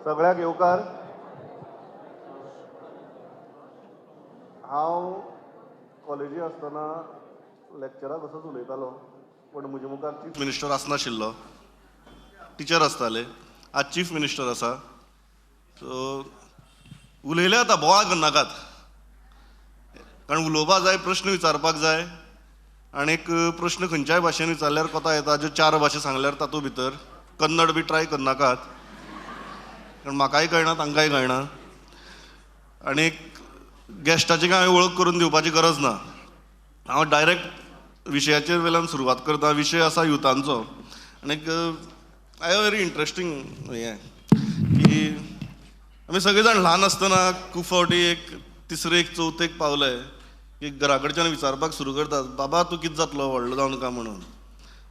सगळ्याक येवकार. हांव कॉलेजी आसतना लेक्चराक असोच उलयतालो, पण म्हजे मुखार चीफ मिनिस्टर आसनाशिल्लो, टिचर आसताले. आज चीफ मिनिस्टर आसा. सो उलयले आतां बोवाळ करनाकात, कारण उलोवपाक जाय, प्रश्न विचारपाक जाय. आनीक प्रश्न खंयच्याय भाशेन विचारल्यार कोता येता. ज्यो 4 भाशा सांगल्यार तातूंत भितर कन्नड बी ट्राय करनाकात, कारण म्हाकाय कळना तांकांय कळना. आनीक गॅस्टाची काय वळख करून दिवपाची गरज ना. हांव डायरेक्ट विशयाचेर वेल्यान सुरवात करता. विशय आसा युथांचो. आनीक आय हॅव व्हेरी इंट्रस्टींग हें की आमी सगळे जाण ल्हान आसतना खूब फावटी एक तिसरेक चवथेक पावले की घरा कडच्यान विचारपाक सुरू करतात, बाबा तूं कितें जातलो व्हडलो जावन काय म्हणून.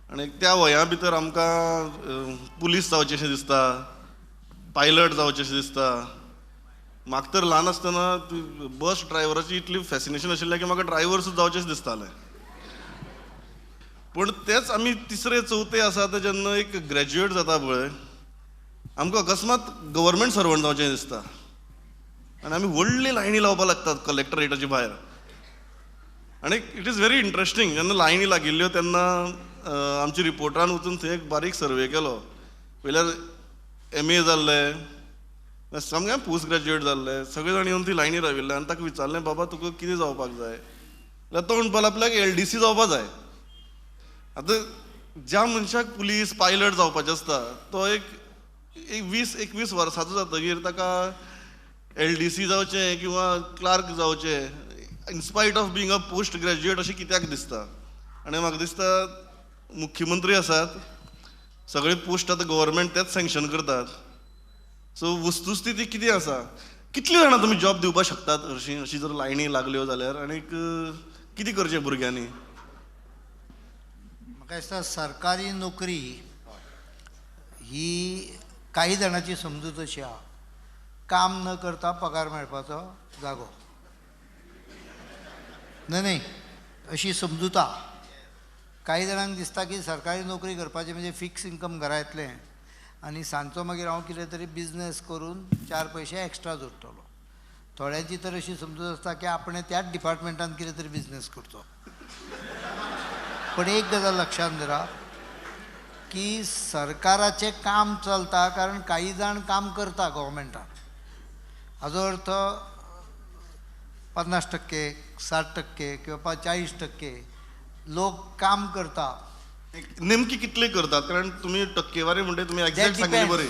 आनी त्या वया भितर आमकां पुलीस जावचेशें दिसता, पायलट जावचेशें दिसता. म्हाका तर ल्हान आसतना बस ड्रायव्हराची इतली फॅसिनेशन आशिल्लें की म्हाका ड्रायव्हर जावचेंच दिसतालें. पूण तेच आमी तिसरे चवथे आसा ते जेन्ना एक ग्रॅज्युएट जाता पळय, आमकां अकस्मात गव्हर्मेंट सर्वंट जावचें दिसता. आनी आमी व्हडली लायनी लावपाक लागतात कलेक्टरेटाच्या भायर. आनीक इट इज व्हेरी इंट्रस्टींग. जेन्ना लायनी लागिल्ल्यो तेन्ना आमच्या रिपोर्टरान वचून थंय एक बारीक सर्वे केलो. पयल्यार MA जाल्ले, सामकें पोस्ट ग्रॅज्युएट जाल्ले, सगळे जाण येवन थंय लायनी राविल्ले. आनी ताका विचारलें, बाबा तुका कितें जावपाक जाय? जाल्यार तो म्हणपाक आपल्याक LDC जावपाक जाय. आतां ज्या मनशाक पुलीस पायलट जावपाचें आसता तो एक 20-21 वर्साचो जातकीर ताका LDC जावचें किंवा क्लार्क जावचें in spite of being a post graduate अशें कित्याक दिसता. आनी म्हाका दिसता मुख्यमंत्री आसात, सगळे पोस्ट आतां गव्हर्मेंट तेच सँक्शन करतात. सो वस्तुस्थिती कितें आसा? कितली जाणां तुमी जॉब दिवपाक शकतात अशी जर लायनी लागल्यो जाल्यार? आनीक कितें करचें भुरग्यांनी? म्हाका दिसता सरकारी नोकरी ही काही जाणांची समजूत अशी आहा, काम न करता पगार मेळपाचो जागो. न्ही अशी समजूत आहा. काही जाणांक दिसता की सरकारी नोकरी करपाची म्हणजे फिक्स इन्कम घरा येतलें आनी सांजचो मागीर हांव कितें तरी बिजनेस करून 4 पयशे एक्स्ट्रा जोडटलो. थोड्यांची तर अशी समजूत आसता की आपणें त्याच डिपार्टमेंटान कितें तरी बिजनेस करचो. पण एक गजाल लक्षात धरा की सरकाराचें काम चलता कारण काही जाण काम करता गव्हर्मेंटान. हाजो अर्थ 50%, 60% किंवा 40% लोक काम करता. नेमकी कितले करतात? कारण तुम्ही टक्केवारी म्हणटा तुम्ही एक्झॅक्ट सांगली बरी.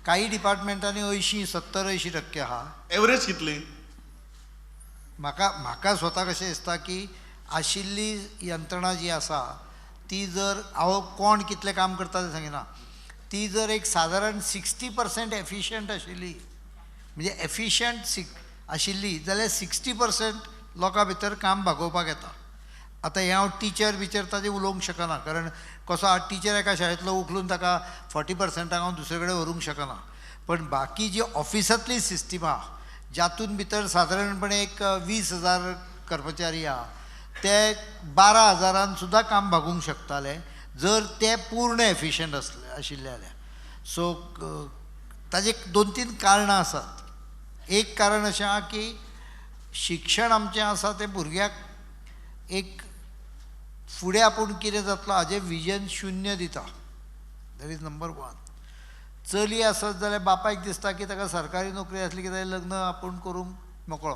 काही डिपार्टमेंटांनी 80-70-80% आहा. एवरेज कितली? म्हाका स्वताक अशें दिसता की आशिल्ली यंत्रणा जी आसा ती जर हांव कोण कितलें काम करता तें सांगिना, ती जर एक सादारण 60% एफिशियंट आशिल्ली, म्हणजे एफिशियंट आशिल्ली जाल्यार 60% लोकां भितर काम भागोवपाक येता. आतां हें हांव टिचर ताजें उलोवंक शकना, कारण कसो टिचर एका शाळेंतलो उखलून ताका 40%क हांव दुसरे कडेन व्हरूंक शकना. पण बाकी जी ऑफिसांतली सिस्टीम आहा जातून भितर सादारणपणे एक 20,000 कर्मचारी आहा, ते 12,000 सुद्दां काम भागोवंक शकताले जर ते पूर्ण एफिशियंट आशिल्ले जाल्यार. सो ताजे 2-3 कारणां आसात. एक कारण अशें आहा की शिक्षण आमचें आसा तें भुरग्याक एक फुडें आपूण कितें जातलो हाजें विजन शुन्य दिता. That is number 1. चली आसत जाल्यार बापायक दिसता की ताका सरकारी नोकरी आसली की ताचें लग्न आपूण करूंक मोकळो.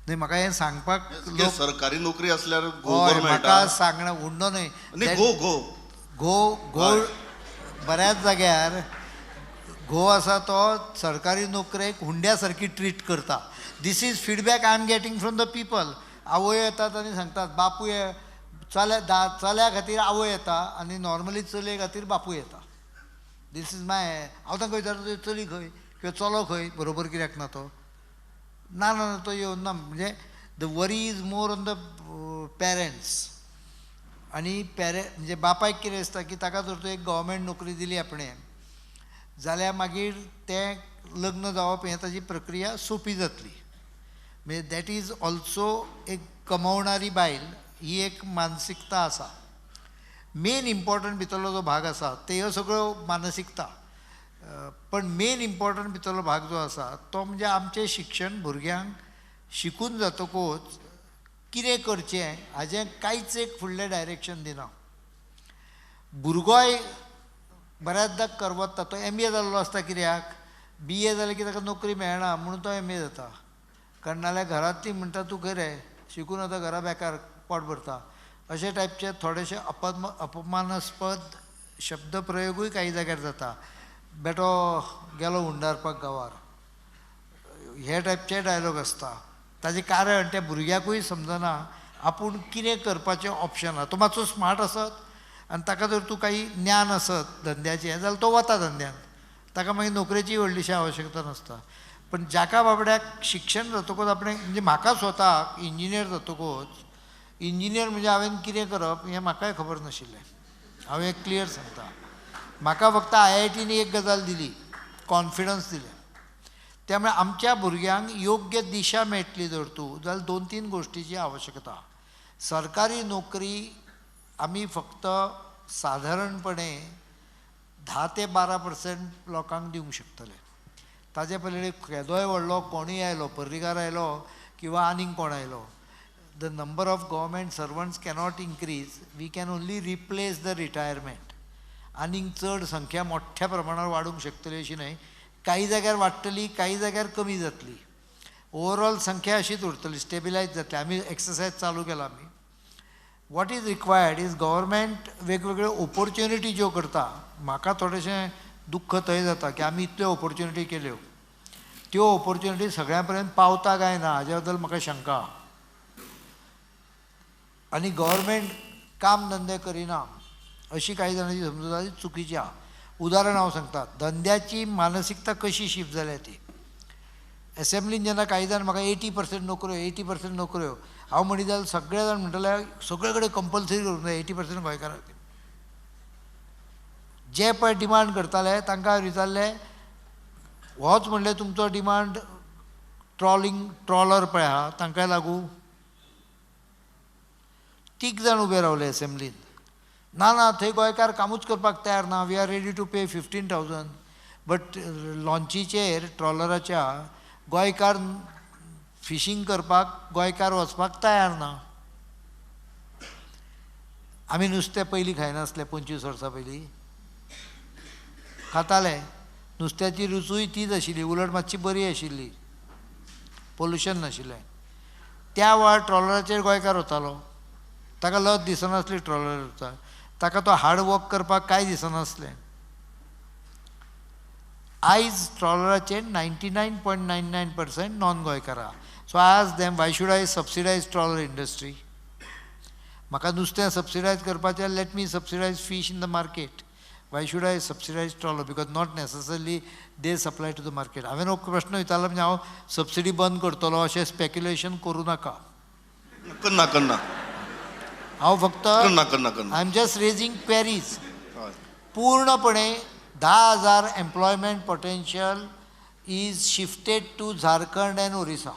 न्ही म्हाका हें सांगपाक सरकारी नोकरी असल्यार म्हाका सांगणा उण्णो न्हय. घो बऱ्याच जाग्यार घो आसा तो सरकारी नोकरेक हुंड्या सारकी ट्रीट करता. This is feedback I am getting from the people. आवय येतात आनी सांगतात बापूय चल्या खातीर आवय येता आनी नॉर्मली चलये खातीर बापूय येता. दीस इज माय. हांव तांकां विचारता चली खंय किंवा चलो खंय, बरोबर कित्याक ना तो? ना तो येवन ना. म्हणजे the worry is more on the parents. आनी म्हणजे बापायक कितें दिसता की ताका जर तर एक गव्हर्मेंट नोकरी दिली आपणें जाल्यार मागीर तें लग्न जावप हें ताची प्रक्रिया सोंपी जातली. म्हणजे दॅट इज ऑल्सो एक कमवणारी बायल ही एक मानसिकता आसा. मेन इम्पॉर्टंट भितरलो जो भाग आसा ते ह्यो सगळ्यो मानसिकता. पण मेन इम्पॉर्टंट भितरलो भाग जो आसा तो म्हणजे आमचें शिक्षण भुरग्यांक शिकून जातकूच कितें करचें हाजें कांयच एक फुडलें डायरेक्शन दिना. भुरगोय बऱ्याचदा करवत्ता, तो MA जाल्लो आसता, कित्याक BA जालें की ताका नोकरी मेळना म्हणून तो MA जाता. कारण नाल्यार घरांतलीं म्हणटा तूं खंय रे शिकून आतां घरा बेकार पोट भरता, अशे टायपचे थोडेशे अपमानास्पद शब्द प्रयोगूय काही जाग्यार जाता. बेटो गेलो हुंडारपाक गांवार, हे टायपचे डायलॉग आसता. ताजें कारण त्या भुरग्याकूय समजना आपूण कितें करपाचें ऑप्शन आहा. तो मातसो स्मार्ट आसत आनी ताका जर तूं काही ज्ञान आसत धंद्याचें जाल्यार तो वता धंद्यान, ताका मागीर नोकरेची व्हडलीशी आवश्यकता नासता. पण जाका बाबड्याक शिक्षण जातकूच आपणें, म्हणजे म्हाका स्वताक इंजिनियर जातकूच, इंजिनियर म्हणजे हांवें कितें करप हें म्हाकाय खबर नाशिल्लें. हांव एक क्लियर सांगता, म्हाका फक्त IITन एक गजाल दिली, कॉन्फिडन्स दिलें. त्यामुळे आमच्या भुरग्यांक योग्य दिशा मेळटली जर तूं, जाल्यार 2-3 गोश्टीची आवश्यकता. सरकारी नोकरी आमी फक्त सादारणपणे 10 ते 12% लोकांक दिवंक शकतले. ताजे पयलीं केदोय व्हडलो कोणूय आयलो, पर्रीकार आयलो किंवा आनीक कोण आयलो, the number of government servants cannot increase, we can only replace the retirement. आनीक चड संख्या मोठ्या प्रमाणावर वाडूंक शकतली अशी न्हय. काही जाग्यार वाडटली, काही जाग्यार कमी जातली. ओवरऑल संख्या अशीच उरतली, स्टेबिलायज जातली. आमी एक्सरसायज चालू केला आमी. What is required is government वेगवेगळ्यो ऑपॉर्च्युनिटी ज्यो करता. म्हाका थोडेशें दुख्ख थंय जाता की आमी इतल्यो ऑपॉर्च्युनिटी केल्यो, त्यो ऑपॉर्च्युनिटी सगळ्यां पर्यंत पावता काय ना हाज्या बद्दल म्हाका शंका. आनी गव्हर्मेंट काम धंदे करिना अशी काही जाणांची समजूत चुकीची आहा. उदाहरण हांव सांगता, धंद्याची मानसिकता कशी शिफ्ट जाल्या ती. एसेंब्लीन जेन्ना काही जाण म्हाका 80% नोकऱ्यो, हांव म्हणीत जाल्यार सगळे जाण म्हणटले सगळे कडेन कंपल्सरी करूंक जाय 80% गोंयकारांक. जे पळय डिमांड करताले तांकां विचारलें, होच म्हणलें तुमचो डिमांड, ट्रॉलर पळय आहा तांकांय लागू. 3 जाण उबे रावले एसेंब्लीन. ना थंय गोंयकार कामूच करपाक तयार ना, we are ready to pay 15,000. But लॉन्चीचेर ट्रॉलराच्या गोंयकार फिशींग करपाक गोंयकार वचपाक तयार ना. आमी नुस्तें पयलीं खायनासले 25 वर्सां पयलीं, खाताले. नुस्त्याची रुचूय तीच आशिल्ली, उलट मातशी बरी आशिल्ली, पोल्युशन नाशिल्लें. त्या वेळार ट्रॉलराचेर गोंयकार वतालो, ताका लज दिसनासली ट्रॉलर वचपाक, ताका तो हार्ड वर्क करपाक कांय दिसनासलें. आयज ट्रॉलराचेर 99.99% नॉन गोंयकारां. So I ask them, why should I subsidise trawler industry? म्हाका नुस्तें सबसिडायज करपाचें, let me subsidise fish in the market. Why should I subsidise trawler? Because not necessarily they supply to the market. हांवें हो प्रश्न विचारलो म्हणजे हांव subsidy बंद करतलो अशें स्पेक्युलेशन करूं नाका. करना हांव फक्त I am just raising queries. पूर्णपणे 10,000 employment potential is shifted to Jharkhand and Orissa.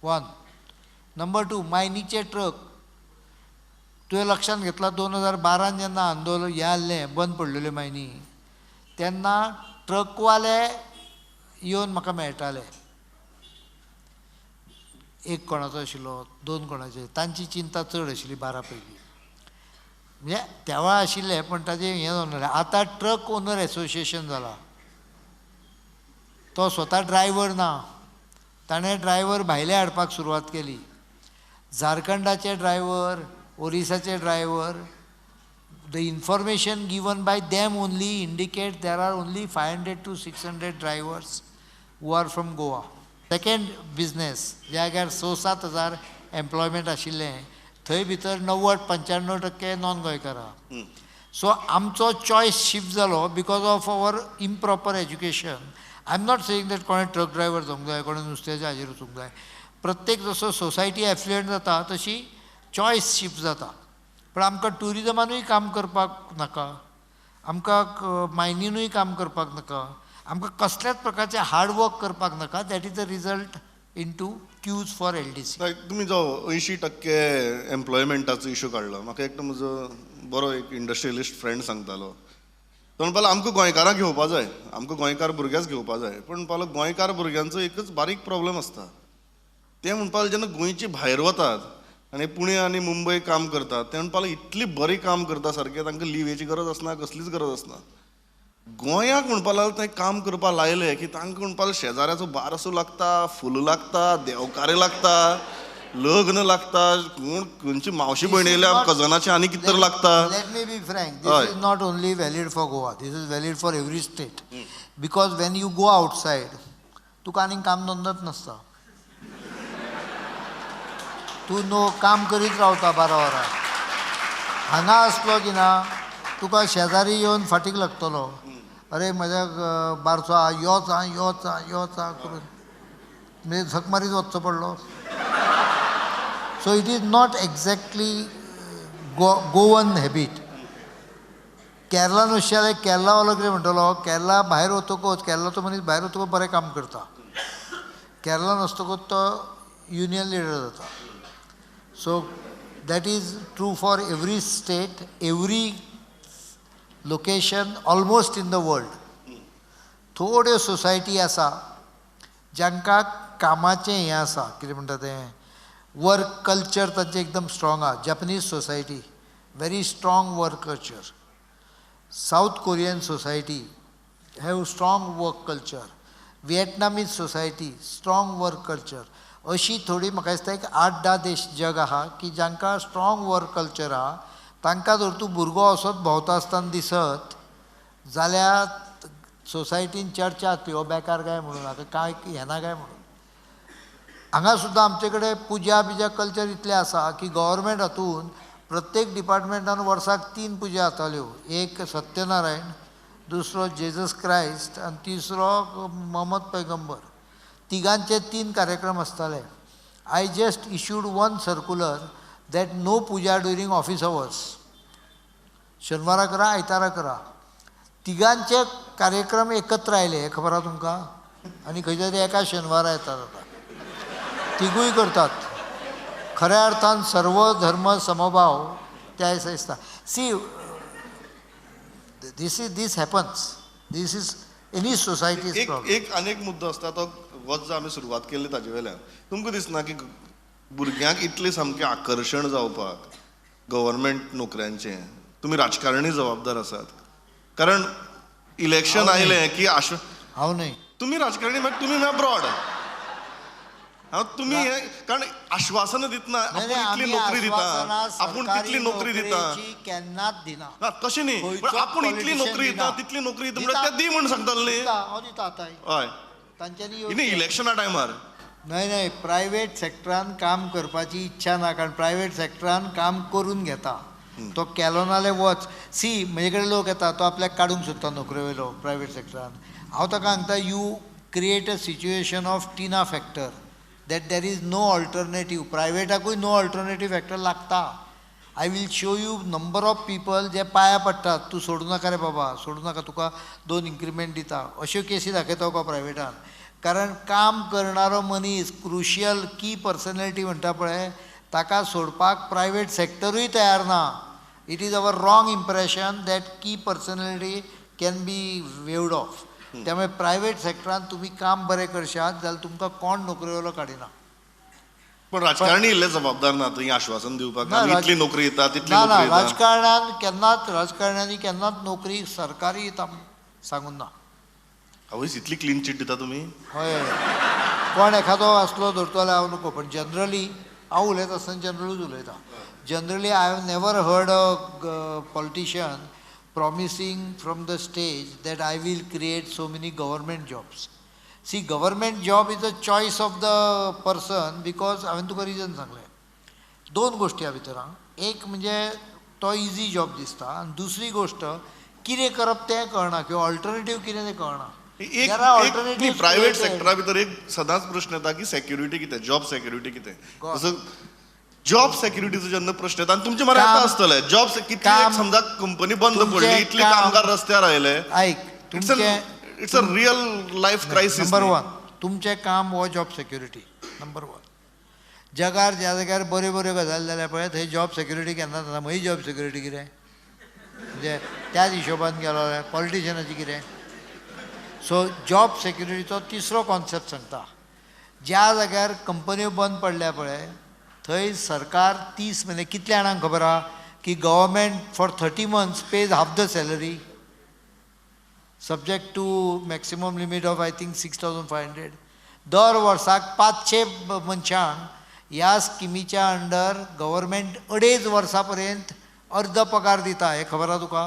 1. Number 2, मायनीचे ट्रक. तुवें लक्षांत घेतला 2012 जेन्ना आंदोलन हें जाल्लें, बंद पडलेल्यो मायनी, तेन्ना ट्रकवाले येवन म्हाका मेळटाले. एक कोणाचो आशिल्लो, 2 कोणाचे, तांची चिंता चड आशिल्ली 12 पयलीं. म्हणजे त्या वेळार आशिल्लें, पण ताजें हें जावन जालें. आतां ट्रक ओनर एसोसिएशन जाला. तो स्वता ड्रायव्हर ना, ताणें ड्रायव्हर भायले हाडपाक सुरवात केली. झारखंडाचे ड्रायव्हर, ओरिसाचे driver, the information given by them only indicate there are only 500 to 600 drivers who are from Goa. Second business, ज्या जाग्यार 6-7 हजार एम्प्लॉयमेंट आशिल्लें, थंय भितर 90-95% नॉन गोंयकारां. सो आमचो चॉयस शिफ्ट जालो because of our improper education. I am not saying that कोणें ट्रक ड्रायव्हर जावंक जाय, कोणें नुस्त्याच्या हाजेर वचूंक जाय. प्रत्येक जसो सोसायटी एफ्लुएंट जाता तशी चॉयस शिफ्ट जाता. पण आमकां ट्युरिजमानूय काम करपाक नाका, आमकां मायनीनूय काम करपाक नाका, आमकां कसल्याच प्रकारचें हार्ड वर्क करपाक नाका. That is the result into queues for LDC. तुम्ही जो 80% एम्प्लॉयमेंटाचो इशू काडलो, म्हाका एक म्हजो बरो एक इंडस्ट्रियलिस्ट फ्रेंड सांगतालो तो म्हणपालो आमकां गोंयकारांक घेवपा जाय, आमकां गोंयकार भुरग्याच घेवपा जाय. पण म्हणपालो गोंयकार भुरग्यांचो एकच बारीक प्रॉब्लेम आसता. ते म्हणपाले जेन्ना गोंयची भायर वतात आनी पुणे आनी मुंबय काम करतात, ते म्हणपाले इतली बरी काम करता सारके, तांकां लिवेची गरज आसना, कसलीच गरज आसना. गोंयाक म्हणपाक थंय काम करपाक लायले की तांकां म्हणपाक शेजाऱ्याचो बारसो लागता, फूल लागता, देवकारे लागता, लग्न लागता, कोण खंयची मावशी भयणी येयल्या कजनाचे आनी कितें तर लागता. Let me be frank, this is not only valid for Goa, this is valid for every state. Because when you go outside, तुका आनीक काम धंदोच नासता. तूं काम करीत रावता 12 वरां. हांगा आसलो की ना तुका शेजारी येवन फाटीक लागतलो. अरे म्हज्या बारसो योच करून म्हणजे झक मारीत वचचो पडलो. So it is not exactly Goan habit. केरळान अशें जाल्यार केरळावालो कितें म्हणटलो, केरळा भायर वतकूच केरळाचो मनीस भायर वतकूच बरें काम करता. केरळान आसतकूच तो युनियन लिडर जाता. So that is true for every state, every location, almost in the world. थोड्यो सोसायटी आसा जांकां कामाचें हें आसा, कितें म्हणटा तें वर्क कल्चर तांचें एकदम स्ट्रॉंग आहा. Japanese society very strong work culture. South Korean society have strong work culture. Vietnamese society strong work culture. अशी थोडी म्हाका दिसता एक 8-10 देश जग आहा की जांकां स्ट्रॉंग वर्क कल्चर आहा. तांकां जर तूं भुरगो असोच भोंवता आसतना दिसत जाल्यार सोसायटीन चर्चा आसली हो बेकार काय म्हणून, हाका कांय येना काय म्हणून. हांगा सुद्दां आमचे कडेन पुजा बिजा कल्चर इतलें आसा की गव्हर्मेंट हातून प्रत्येक डिपार्टमेंटान वर्साक 3 पुजा जाताल्यो. एक सत्यनारायण, दुसरो जेजस क्रायस्ट आनी तिसरो मोहम्मद पैगंबर. तिगांचे 3 कार्यक्रम आसताले. I just issued 1 circular that no puja during office hours. शेनवारा करा, आयतारा करा. तिगांचे कार्यक्रम एकत्र आयले, हे खबर आहा तुमकां? आनी खंयच्या तरी एका शेनवारा येतात आतां. तिगूय करतात. खऱ्या अर्थान सर्व धर्म समभाव त्या दिसा दिसता. See this happens. This is any society's problem. एक अनेक मुद्दो आसता तो वच जो आमी सुरवात केल्ली ताजे वयल्यान. तुमकां दिसना की भुरग्यांक इतलें सामकें आकर्शण जावपाक गव्हर्मेंट नोकऱ्यांचें तुमी राजकारणी जबाबदार आसात? कारण इलेक्शन आयलें की हांव न्हय. तुमी राजकारणी तुमी ब्रॉड. तुम्ही कारण आश्वासन दितना आपण इतली नोकरी दिता, आपण तितली नोकरी दिता, केन्नाच दिना तशें न्ही. पण आपण इतली नोकरी दिता, तितली नोकरी दिता म्हणजे ते दी म्हणून सांगताले न्ही. हांव दिता आतां. हय तांच्यांनी इलेक्शना टायमार न्हय प्रायवेट सेक्टरान काम करपाची इच्छा ना. कारण प्रायवेट सेक्टरान काम करून घेता. तो केलो नाल्यार वच. सी म्हजे कडेन लोक येता, तो आपल्याक काडूंक सोदता नोकरे वयलो प्रायवेट सेक्टरान. हांव ताका सांगता you create a situation of TINA factor that there is no alternative. प्रायवेटाकूय नो अल्टरनेटीव फॅक्टर लागता. I will show you number of people जे पांया पडटात, तूं सोडूं नाका रे बाबा, सोडूं नाका, तुका 2 इन्क्रिमेंट दिता, अश्यो केसी दाखयता तुका प्रायवेटान. कारण काम करणारो मनीस क्रुशियल की पर्सनॅलिटी म्हणटा पळय, ताका सोडपाक प्रायवेट सेक्टरूय तयार ना. It is our wrong impression that की personality can be waived off. त्यामुळे प्रायवेट सेक्टरान तुम्ही काम बरें करशात जाल्यार तुमकां कोण नोकरी काडिना. पण राजकारणी इल्ले जबाबदार ना थंय आश्वासन दिवपाक इतली नोकरी येता तितली ना. नोकरी येता. राजकारणान केन्नाच राजकारण्यांनी केन्नाच नोकरी सरकारी येता सांगून ना. आवयस इतली क्लीन चिट दिता तुमी? हय. कोण एखादो आसलो धरतो जाल्यार हांव नको. पण जनरली हांव उलयता आसतना जनरलूच उलयता. Generally I have never heard a politician promising from the stage that I will create so many government jobs. See, government job is a choice of the person because हांवें तुका रिजन सांगलें. 2 गोश्टी ह्या भितर. एक म्हणजे तो इजी जॉब दिसता आनी दुसरी गोश्ट कितें करप तें कळना किंवा ऑल्टरनेटीव कितें तें कळना. एक प्रायवेट सेक्टरा भितर एक सदांच प्रश्न येता की सेक्युरिटी कितें, जॉब सेक्युरिटी कितें. जसं जॉब सेक्युरिटीचो जेन्ना प्रश्न येता आनी तुमचे मरे आतां आसतले जॉब कितली समजा कंपनी बंद पडली, इतले कामगार रस्त्यार आयले. It's a real life crisis. Number 1 तुमचें काम हो जॉब सेक्युरिटी. नंबर 1 जगार ज्या जाग्यार बऱ्यो बऱ्यो गजाली जाल्या पळय थंय जॉब सेक्युरिटी केन्ना जाता. म्हजी जॉब सेक्युरिटी कितें? म्हणजे त्याच हिशोबान गेलो जाल्यार पॉलिटिशनाची कितें. सो जॉब सेक्युरिटीचो तिसरो कॉन्सेप्ट सांगता. ज्या जाग्यार कंपन्यो बंद पडल्या पळय थंय सरकार 30 म्हयने कितल्या जाणांक खबर आहा की government for 30 months pays half the salary subject to maximum limit of I think 6,500. दर वर्साक 500 मनशांक ह्या स्किमीच्या अंडर गव्हर्मेंट 2.5 वर्सां पर्यंत अर्ध पगार दिता. हें खबर आहा तुका?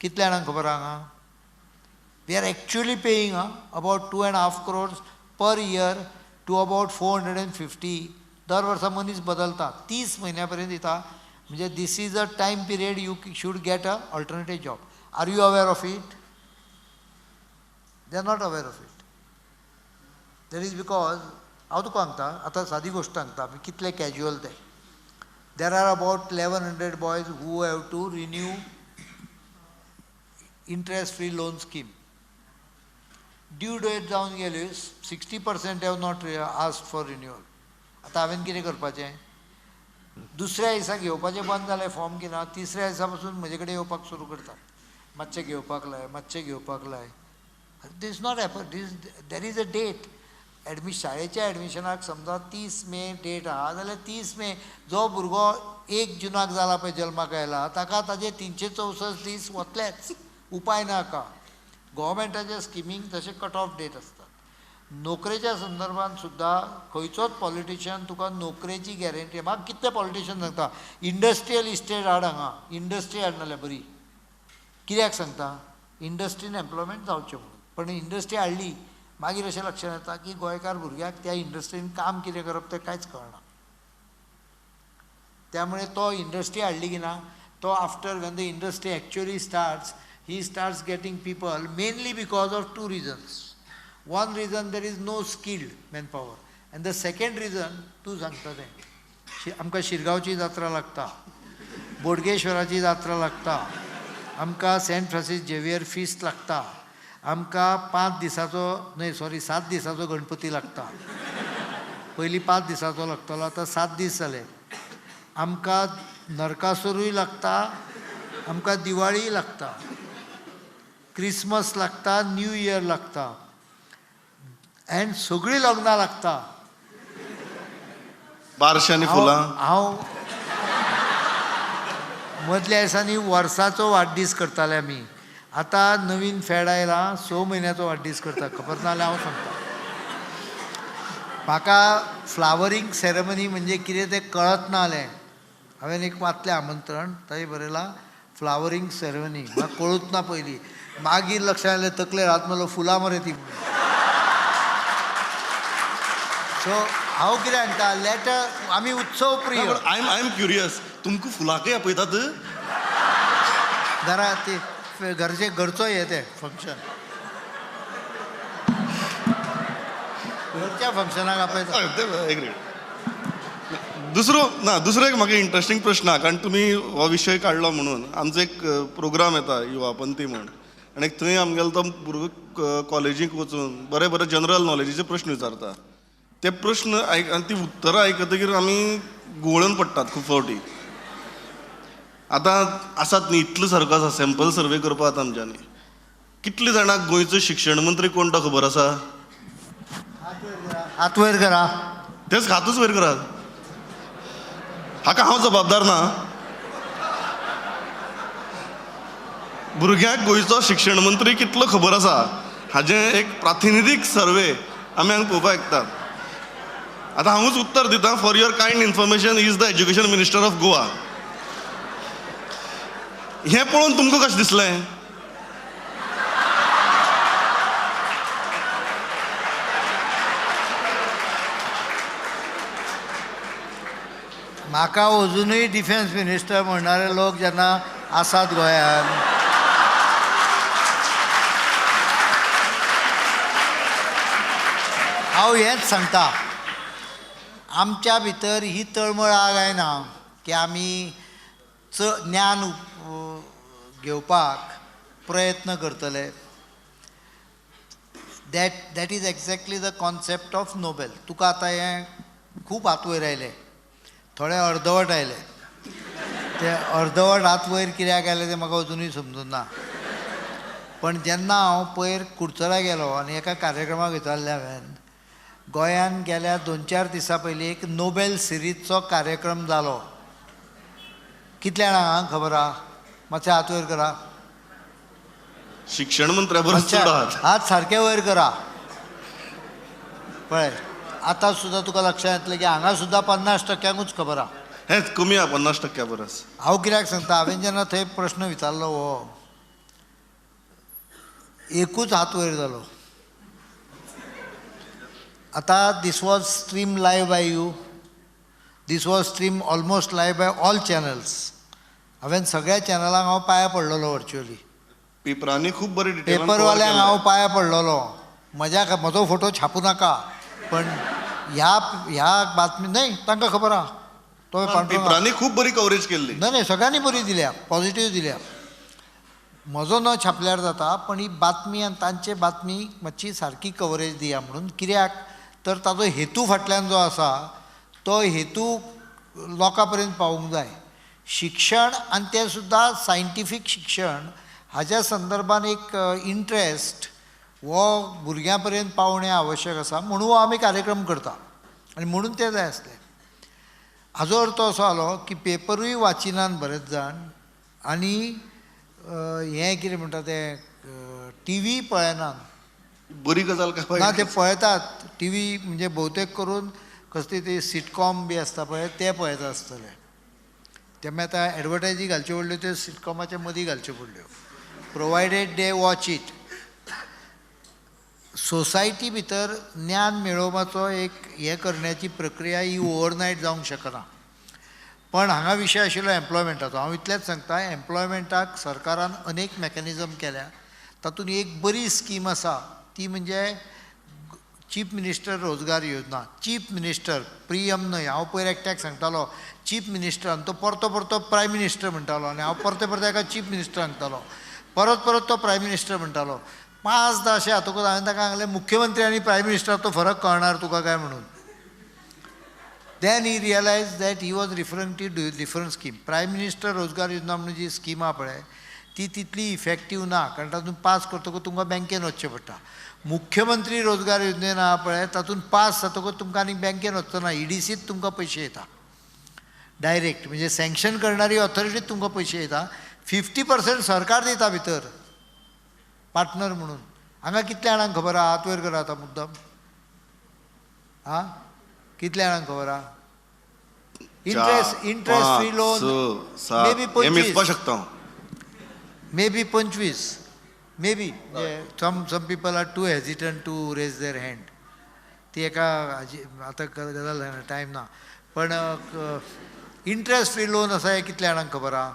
कितल्या जाणांक खबर आहा हांगा? We are actually paying about 2.5 crores per year to about 450. दर वर्सा मनीस बदलता. 30 म्हयन्यापर्यंत दिता. म्हणजे this is a time period you should get a alternative job. Are you aware of it? They are not aware of it. That is because हांव तुका सांगता आतां सादी गोश्ट सांगता आमी कितले कॅज्युअल ते. There are about 1100 boys who have to renew interest free loan scheme. Due date जावन गेली 60% have not asked for renewal. आतां हांवें कितें करपाचें? दुसऱ्या दिसा घेवपाचें बंद जालें फॉर्म किना. तिसऱ्या दिसा पासून म्हजे कडेन येवपाक सुरू करता. मातशें घेवपाक लाय, मातशें घेवपाक लाय. This not happen. There is a date. शाळेच्या एडमिशनाक समजा 30 मे डेट आहा जाल्यार 30 मे जो भुरगो 1 जुनाक जाला पळय जल्माक आयला ताका ताजे 364 दीस वतलेच. उपाय नाका. गव्हर्मेंटाच्या स्किमींक तशें कट ऑफ डेट आसता. नोकरेच्या संदर्भात सुद्दां खंयचोच पॉलिटिशियन तुका नोकरेची गॅरंटी. म्हाका कितले पॉलिटिशियन सांगता इंडस्ट्रियल इस्टेट हाड हांगा. इंडस्ट्री हाड नाल्यार बरी. कित्याक सांगता? इंडस्ट्रीन एम्प्लॉयमेंट जावचें म्हणून. पण इंडस्ट्री हाडली मागीर अशें लक्षांत येता की गोंयकार भुरग्याक त्या इंडस्ट्रीन काम कितें करप तें कांयच कळना. त्यामुळे तो इंडस्ट्री हाडली की ना तो after Wien the industry actually starts he starts getting people mainly because of 2 reasons. One reason, there is no skilled manpower, and the second reason तूं सांगता तें आमकां शिरगांवची जात्रा लागता, बोडगेश्वराची जात्रा लागता, आमकां सेंट फ्रांसीस झेवियर फिस्ट लागता, आमकां 7 दिसाचो गणपती लागता. पयलीं 5 दिसाचो लागतालो आतां 7 दीस जाले. आमकां नरकासूरूय लागता, आमकां दिवाळी लागता, क्रिसमस लागता, न्यू इयर लागता, एंड सगळीं लग्नां लागता. बारशे आनी फुलां. हांव मदल्या दिसांनी वर्साचो वाडदीस करताले आमी. आतां नवीन फॅड आयला 6 म्हयन्याचो वाडदीस करता. खबर ना जाल्यार हांव सांगता. म्हाका फ्लावरींग सेरेमनी म्हणजे कितें तें कळत ना जालें. हांवें एक वाचलें आमंत्रण थंय बरयलां फ्लावरींग सेरेमनी. म्हाका कळूच ना पयलीं. मागीर लक्षांत आयलें तकलेर हात मारलो फुलां मरे ती. सो हांव कितें सांगता लेटर आमी उत्सव प्रिय. I am curious. तुमकां फुलांकय आपयतात? घरा ते घरचो हे तें फंक्शन घरच्या फंक्शनाक आपयता. दुसरो एक म्हाका इंट्रस्टींग प्रश्न आहा कारण तुमी हो विशय काडलो म्हणून. आमचो एक प्रोग्राम येता युवापंथी म्हूण आनी थंय आमगेलो तो भुरगो कॉलेजीक वचून बरे जनरल नॉलेजीचे प्रश्न विचारता. ते प्रश्न आनी ती उत्तरां आयकतकीर आमी घुंवळून पडटात खूब फावटी. आतां आसात न्ही इतलो सारको आसा सॅम्पल सर्वे करपाक आमच्यांनी. कितले जाणांक गोंयचो शिक्षण मंत्री कोण तो खबर आसा? हात वयर करा. तेच हातूच वयर करात. हाका हांव जबाबदार ना. भुरग्यांक गोंयचो शिक्षण मंत्री कितलो खबर आसा हाजें एक प्रातिनिधीक सर्वे आमी हांगा पळोवपाक येतात. आतां हांवूच उत्तर दिता. For your kind information is the education minister of Goa. हें पळोवन तुमकां कशें दिसलें? म्हाका अजुनूय डिफेन्स मिनिस्टर म्हणणारे लोक जेन्ना आसात गोंयांत हांव हेंच सांगता. आमच्या भितर ही तळमळ आयना की आमी ज्ञान घेवपाक प्रयत्न करतले. That is exactly the concept of Nobel. तुका आतां हें खूब हात वयर आयले, थोडे अर्दवट आयले. ते अर्दवट हात वयर कित्याक गेले ते म्हाका अजुनूय समजून ना. पण जेन्ना हांव पयर कुडचरा गेलो आनी एका कार्यक्रमाक विचारलें हांवें, गोंयान गेल्या 2-4 दिसां पयलीं एक नोबेल सिरीजचो कार्यक्रम जालो. कितल्या जाणांक खबर आहा? मातशे हात वयर करा. शिक्षण मंत्र्या बरोबर मातशे चड आहात. हात सारके वयर करा. पळय आतां सुद्दां तुका लक्षांत येतलें की हांगा सुद्दां 50%च खबर आहा. हेंच कमी आहा 50% परस. हांव कित्याक सांगता, हांवें जेन्ना थंय प्रश्न विचारलो हो, एकूच हात वयर जालो. आतां this was stream live by you, this was stream almost live by all channels. हांवें सगळ्या चॅनलांक हांव पांयां पडलेलो व्हर्च्युअली. पेपरांनी खूब बरें डिटेलान पेपरवाल्यांक हांव पांयां पडलेलो, म्हजो फोटो छापूं नाका, पण ह्या बातमी न्हय तांकां खबर आहा. तो पेपरांनी खूब बरी कवरेज केल्ली. न्हय सगळ्यांनी बरी दिल्या, पॉझिटीव दिल्या. म्हजो न छापल्यार जाता, पण ही बातमी आनी तांचे बातमी मातशी सारकी कवरेज दिया म्हणून. कित्याक तर ताजो हेतू फाटल्यान जो आसा तो हेतू लोकां पर्यंत पावूंक जाय. शिक्षण आनी तें सुद्दां सायंटिफीक शिक्षण हाच्या संदर्भान एक इंट्रस्ट हो भुरग्यां पर्यंत पावणें आवश्यक आसा, म्हणून हो आमी कार्यक्रम करता आनी म्हणून तें जाय आसलें. हाजो अर्थ असो जालो की पेपरूय वाचिनान बरेच जाण आनी हें कितें म्हणटा तें टी व्ही पळयनात. बरी गजाल काय ना ते पळयतात टी व्ही, म्हणजे भोवतेक करून कसली ती सिटकॉम बी आसता पळय ते पळयता आसतले. ते मागीर आतां एडवर्टायजी घालच्यो पडल्यो त्यो सिटकॉमाच्या मदीं घालच्यो पडल्यो, provided they watch it. Society भितर ज्ञान मेळोवपाचो एक हें करण्याची प्रक्रिया ही ओवरनायट जावंक शकना. पण हांगा विशय आशिल्लो एम्प्लॉयमेंटाचो. हांव इतलेंच सांगता, एम्प्लॉयमेंटाक सरकारान अनेक मॅकॅनिजम केल्या. तातूंत एक बरी स्कीम आसा ती म्हणजे चीफ मिनिस्टर रोजगार योजना. चीफ मिनिस्टर प्रियम न्हय, हांव पयर एकट्याक सांगतालो चीफ मिनिस्टर आनी तो परतो परतो प्रायम मिनिस्टर म्हणटालो आनी हांव परते परते एका चीफ मिनिस्टर सांगतालो, परत परत तो प्रायम मिनिस्टर म्हणटालो. 5-10 अशें हातूंत हांवें ताका सांगलें मुख्यमंत्री आनी प्रायम मिनिस्टराचो फरक कळणार तुका काय म्हणून. Then he realise that he was referring to different scheme. Prime minister Rozgar Yojana म्हणून जी स्कीम आहा पळय ती तितली इफेक्टीव ना, कारण तातूंत पास करतकच तुमकां बँकेन वचचें पडटा. मुख्यमंत्री रोजगार योजनेन आहा पळय तातूंत पास जातकच तुमकां आनीक बँकेन वचचो ना, ईडीसीत तुमकां पयशे येता डायरेक्ट, म्हणजे सँक्शन करणारी ऑथॉरिटीच तुमकां पयशे येता. 50% सरकार दिता भितर पार्टनर म्हणून. हांगा कितल्या जाणांक खबर आहा? हात वयर करा आतां मुद्दम. हां कितल्या जाणांक खबर आहा? Interest free loan may be 25, may be 25, may be. Some people are too hesitant to raise their hand. ती एका आतां गजाल जायना, टायम ना. पण इंट्रस्ट फ्री लोन आसा हें कितल्या जाणांक खबर आहा?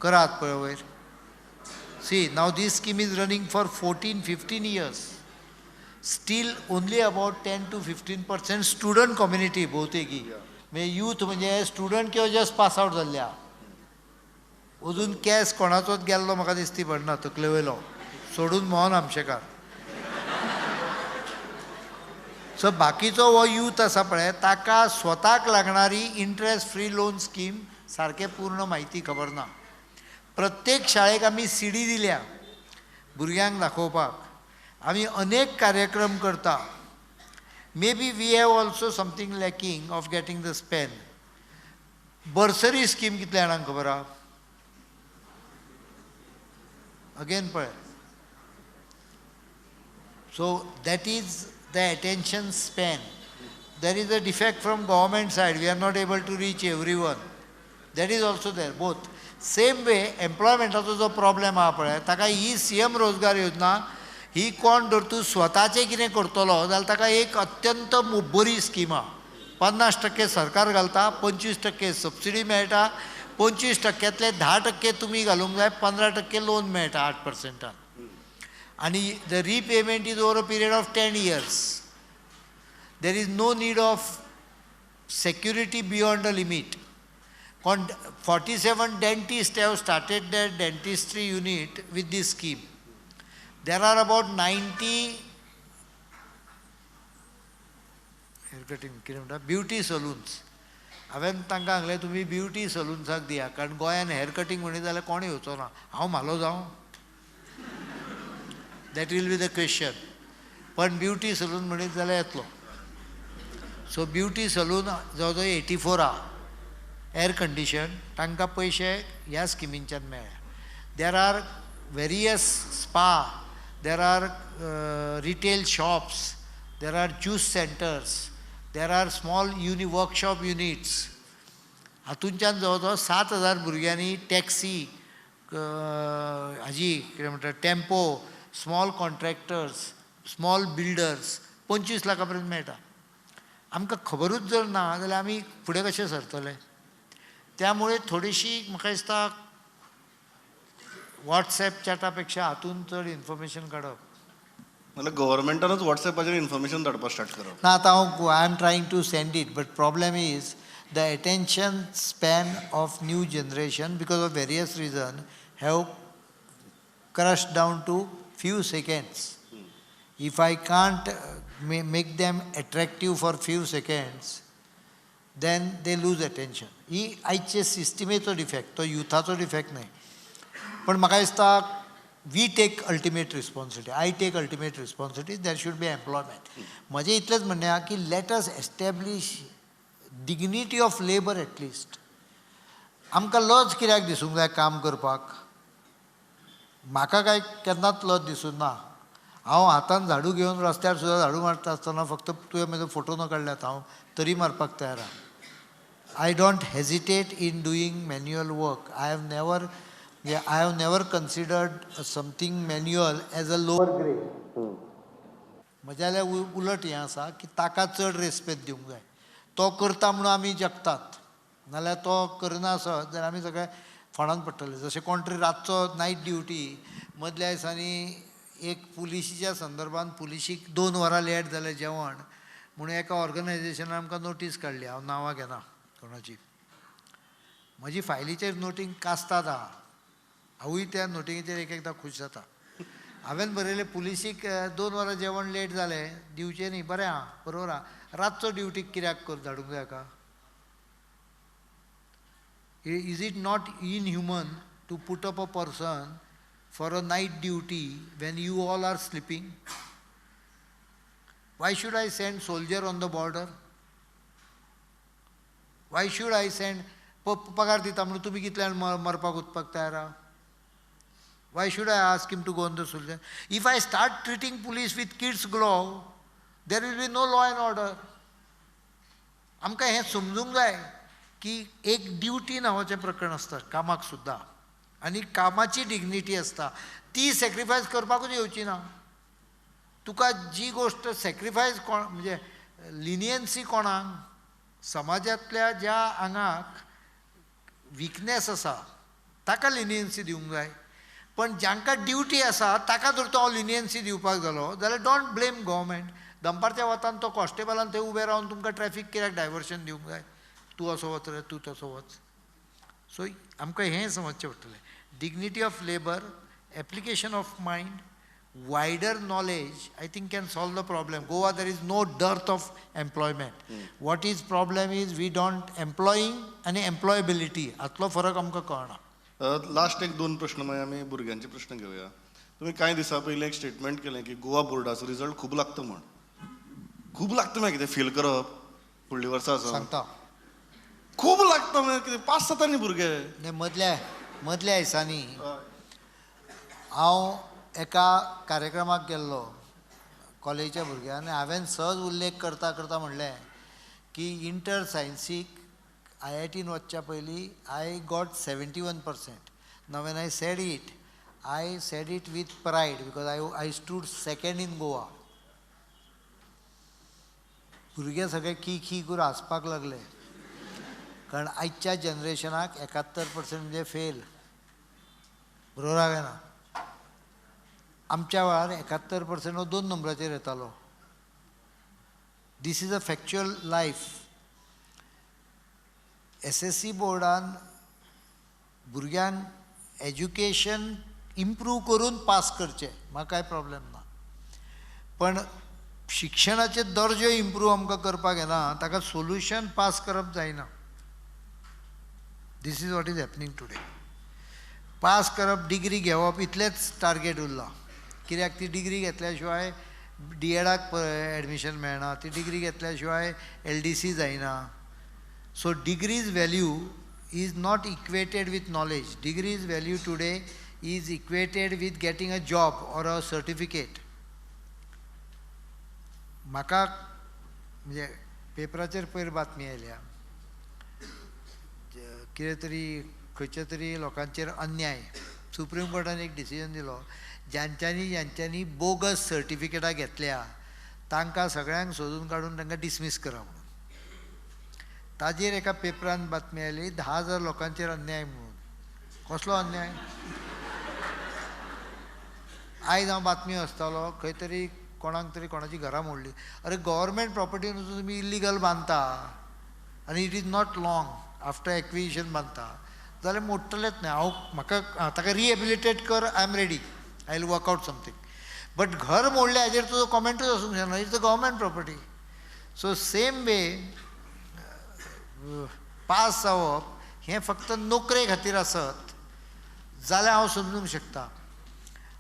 करात पळय वयर. See, now this scheme is running for 14-15 years. Still only about 10 to 15% student community भोवतेकी, म्हणजे यूथ म्हणजे स्टुडंट किंवा जस्ट पास आउट जाल्ल्या. अजून कॅस कोणाचोच गेल्लो म्हाका दिसती पडना तकले वयलो, सोडून मोहन आमशेकार. सो बाकीचो हो यूथ आसा पळय ताका स्वताक लागणारी इंट्रस्ट फ्री लोन स्कीम सारकें पूर्ण म्हायती खबर ना. प्रत्येक शाळेक आमी सीडी दिल्या भुरग्यांक दाखोवपाक. आमी अनेक कार्यक्रम करता. May be we have also something lacking of getting the span. Bursary scheme कितल्या जाणांक खबर आहा? अगेन पळय. So that is the attention span. There is a defect from government side. We are not able to reach everyone. That is also there both. Same way एम्प्लॉयमेंटाचो जो problem आहा पळय ताका ही CM रोजगार योजना ही कोण जर तूं स्वताचें कितें करतलो जाल्यार ताका एक अत्यंत बरी स्कीम आहा. 50% सरकार घालता, 25% सबसिडी मेळटा, 25%तले 10% तुमी घालूंक जाय, 15% लोन मेळटा 8%. आनी the repayment is over a period of 10 years. There is no need of security beyond a limit. 47 dentists have started their dentistry unit with this scheme. There are about 90 haircutting beauty saloons. हांवें तांकां सांगलें तुमी beauty सलून्साक दिया, कारण गोंयान hair cutting म्हणत जाल्यार कोणूय येवचो ना. हांव म्हालो जावं, that will be the question. पण ब्युटी सलून म्हणत जाल्यार येतलो. सो ब्युटी सलून जवळ जवळ 84 आहा, एअर कंडिशन. तांकां पयशे ह्या स्किमींच्यान मेळ्ळ्या. There are various spa, there are retail shops, there are juice centres, there are small workshop units. हातूंच्यान जवळ जवळ 7,000 भुरग्यांनी टॅक्सी, हाजी कितें म्हणटा tempo, small contractors, small builders 25 लाखा पर्यंत मेळटा. आमकां खबरूच जर ना जाल्यार आमी फुडें कशे सरतले. त्यामुळे थोडीशी म्हाका दिसता वॉट्सॅप चॅटा पेक्षा हातून चड इन्फॉर्मेशन काडप. नाल्यार गव्हर्मेंटानूच वॉट्सॅपाचेर इन्फॉर्मेशन धाडपाक स्टार्ट करप. ना आतां हांव I am trying to send it, but problem is the attention span of new generation because of various reason have crushed down to few seconds. If I can't make them attractive for few seconds, then they lose attention. ही आयचे सिस्टमेचो defect, तो युथाचो defect न्हय. पण म्हाका दिसता we take ultimate responsibility, I take ultimate responsibility, there should be employment. म्हजें इतलेंच म्हणणें आहा की let us establish dignity of labour at least. आमकां लज कित्याक दिसूंक जाय काम करपाक? म्हाका काय केन्नाच लज दिसूंक ना. हांव हातान झाडू घेवन रस्त्यार सुद्दां झाडू मारता आसतना फक्त तुवें म्हजो फोटो न काडल्यात हांव तरी मारपाक तयार आहा. I don't hesitate in doing manual work. I have never considered something manual as a lower grade. म्हज्या जाल्यार उलट हें आसा की ताका चड रेस्पेद दिवंक जाय. तो करता म्हणून आमी जगतात, नाल्यार तो करना आसत जाल्यार आमी सगळे फोंडान पडटले. जशें कोण तरी रातचो नायट ड्युटी, मदल्या दिसांनी एक पुलिशीच्या संदर्भान पुलिशीक 2 वरां लेट जालें जेवण म्हणून एका ऑर्गनायजेशनान आमकां नोटीस काडली. हांव नांवां घेना कोणाची. म्हजी फायलीचेर नोटींग कास्ताद आहा, हांवूय त्या नोटिंगेचेर एकदां खूश जाता. हांवें बरयलें पुलिशीक 2 वरां जेवण लेट जालें, दिवचें न्ही, बरें आहा, बरोबर आहा, रातचो ड्युटीक कित्याक धाडूंक जाय का? Is it not inhuman to put up a person for a night duty when you all are sleeping? Why should I send soldier on the border? Why should I send पगार दिता म्हणून तुमी कितल्यान मरपाक उत्पाक तयार आहा? Why should I ask him to go on the soldier? If I start treating police with kids glove, there will be no law and order. आमकां हें समजूंक जाय की एक ड्युटी नांवाचें प्रकरण आसता कामाक सुद्दां, आनी कामाची डिग्निटी आसता ती सॅक्रिफायस करपाकूच येवची ना. तुका जी गोश्ट सॅक्रिफायस म्हणजे लिनियन्सी कोणाक? समाजांतल्या ज्या आंगाक विकनेस आसा ताका लिनियन्सी दिवंक जाय. पण जांकां ड्युटी आसा ताका जर तो हांव लिनियन्सी दिवपाक जालो जाल्यार डोंट ब्लेम गव्हर्मेंट. दनपारच्या वतान तो कॉन्स्टेबलान थंय उबे रावन तुमकां ट्रॅफीक कित्याक डायवर्शन दिवंक जाय? तूं असो वच रे, तूं तसो वच. सो आमकां हें समजचें पडटलें. Dignity of labour, application of mind, wider knowledge, I think can solve the problem. Goa, there is no dearth of employment. What is problem is we don't employing and employability. हातलो फरक आमकां कळना. Last एक 2 प्रश्न मागीर आमी भुरग्यांचे प्रश्न घेवया. तुमी कांय दिसा पयलीं एक स्टेटमेंट केलें की गोवा बोर्डाचो रिजल्ट खूब लागता म्हण. खूब लागता म्हळ्यार कितें फील करप फुडलीं वर्सां आसा? सांगता खूब लागता म्हळ्यार कितें पास जाता न्ही भुरगे. मदल्या दिसांनी हांव एका कार्यक्रमाक गेल्लो कॉलेजीच्या भुरग्यान, आनी हांवें सहज उल्लेख करता करता म्हणलें की इंटर सायन्सीक IITन वचच्या पयलीं I got 71%. Now when I said it with pride because I stood second in Goa. भुरगे सगळे खी करून हांसपाक लागले, कारण आयच्या जनरेशनाक 71% म्हणजे फेल. बरोबर हा काय ना? आमच्या वेळार 71% हो 2 नंबराचेर येतालो. This is a factual life. SSC बोर्डान भुरग्यांक एज्युकेशन इम्प्रूव करून पास करचें, म्हाका कांय प्रॉब्लेम ना. पण शिक्षणाचे दर्जो इम्प्रूव आमकां करपाक येना, ताका सोल्युशन पास करप जायना. This is what is happening today. Pass करप, डिग्री घेवप इतलेंच टार्गेट उरलां. कित्याक ती डिग्री घेतल्या डी एडाक एडमिशन मेळना, ती डिग्री घेतल्या शिवाय LDC जायना. So degrees value is not equated with knowledge. Degrees value today is equated with getting a job or a certificate. म्हाका म्हणजे पेपराचेर पयर बातमी आयल्या, कितें तरी खंयच्या तरी लोकांचेर अन्याय. सुप्रीम कोर्टान एक डिसिजन दिलो, ज्यांच्यांनी बोगस सर्टिफिकेटां घेतल्या तांकां सगळ्यांक सोदून काडून तांकां डिसमीस करा म्हणून. ताजेर एका पेपरान बातमी आयली 10,000 लोकांचेर अन्याय म्हणून. कसलो अन्याय? आयज हांव बातमी वाचतालो, खंय तरी कोणाक तरी कोणाची घरां मोडली. अरे गव्हर्मेंट प्रॉपर्टीन वचून तुमी इल्लिगल बांदता आनी it is not long after acquisition बांदता जाल्यार मोडटलेच न्ही. म्हाका ताका रिहेबिलिटेट कर, I am ready, I will work out something. But घर मोडलें हाजेर तुजो कॉमेंटूच आसूंक जायना. It's the government property. So same way pass जावप हें फक्त नोकरे खातीर आसत जाल्यार हांव समजूंक शकता.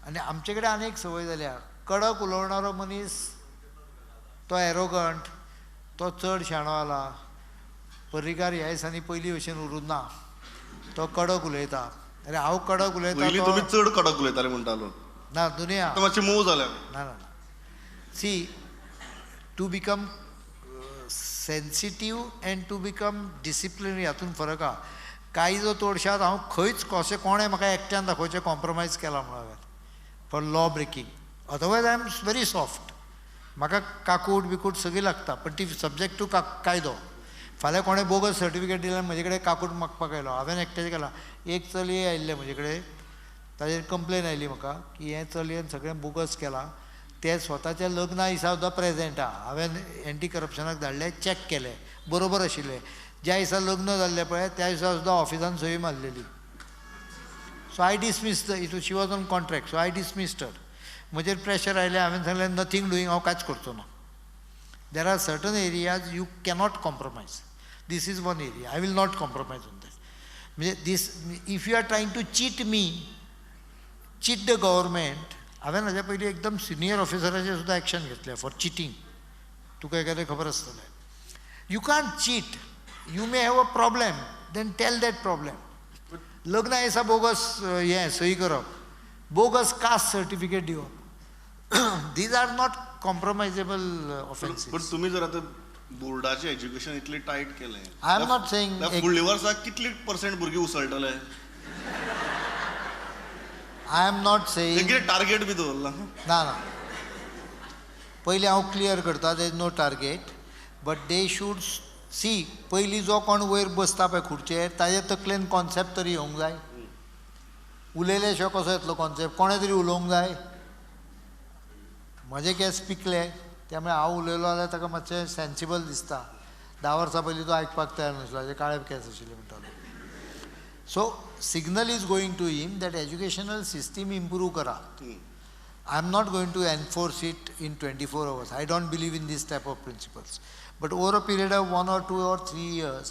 आनी आमचे कडेन आनी एक संवय जाल्या, कडक उलोवणारो मनीस तो एरोगंट, तो चड शाणो जाला. पर्रीकार ह्या दिसांनी पयलीं भशेन उरूंक ना, तो कडक उलयता. अरे हांव कडक उलयता, तुमी चड कडक उलयताले म्हणटालो. ना दुनिया मातशें मोव जाल्या. ना ना see, to become sensitive and to become disciplinary हातून फरक आहा. कायजो तोडशात हांव खंयच कोणें म्हाका एकट्यान दाखोवचें कॉम्प्रोमायज केला म्हणून हांवें for law breaking. Otherwise I am very soft. म्हाका काकूट बिकूट सगळी लागता, पण ती सब्जेक्ट टू कायदो. फाल्यां कोणें बोगस सर्टिफिकेट दिलें म्हजे कडेन काकूट मागपाक आयलो, हांवें एकट्याचें केलां. एक चलये आयिल्लें म्हजे कडेन, ताजेर कंप्लेन आयली म्हाका की हें चलयेन सगळें बोगस केलां. ते स्वताच्या लग्ना दिसा सुद्दां प्रेजेंट आहा. हांवें एंटी करप्शनाक धाडलें, चॅक केलें, बरोबर आशिल्लें. ज्या दिसा लग्न जाल्लें पळय त्या दिसा सुद्दां ऑफिसान सही मारलेली. So I dismissed it. She was on contract, so I dismissed her. म्हजेर प्रेशर आयलें, हांवें सांगलें नथींग डुईंग, हांव कांयच करचो ना. There are certain areas you cannot compromise. This is one area I will not compromise on that. म्हणजे this if you are trying to cheat me, cheat the government. हांवें हाज्या पयलीं एकदम सिनियर ऑफिसराचेर सुद्दां एक्शन घेतलें फॉर चिटींग. तुका एखादें खबर आसतलें. You can't cheat. You may have a problem, then tell that problem. लग्ना दिसा बोगस हें सही करप, बोगस कास्ट सर्टिफिकेट दिवप, these are not compromisable offences. पण तुमी जर आतां बोर्डाचें एज्युकेशन इतलें टायट केलें, आय एम नॉट सेईंग फुडल्या वर्सा कितली % भुरगीं उसळटले? आय एम नॉट सेईंग कितें टार्गेट बी दवरला? ना ना, पयलीं हांव क्लियर करता, there is no target. But they should C, पयलीं जो कोण वयर बसता पळय खुर्चेर ताजे तकलेन कॉन्सेप्ट तरी येवंक जाय. उलयले शिवाय कसो येतलो कॉन्सेप्ट? कोणें तरी उलोवंक जाय. म्हजे केस पिकले, त्यामुळे हांव उलयलो जाल्यार ताका मातशें सेन्सिबल दिसता. 10 वर्सां पयलीं तो आयकपाक तयार नासलो, ताजे काळे केस आशिल्ले म्हणटालो. So signal is going to him that educational system improve करा. I am not going to enforce it in 24 hours. I don't believe in this type of principles. But over a period of 1 or 2 or 3 years,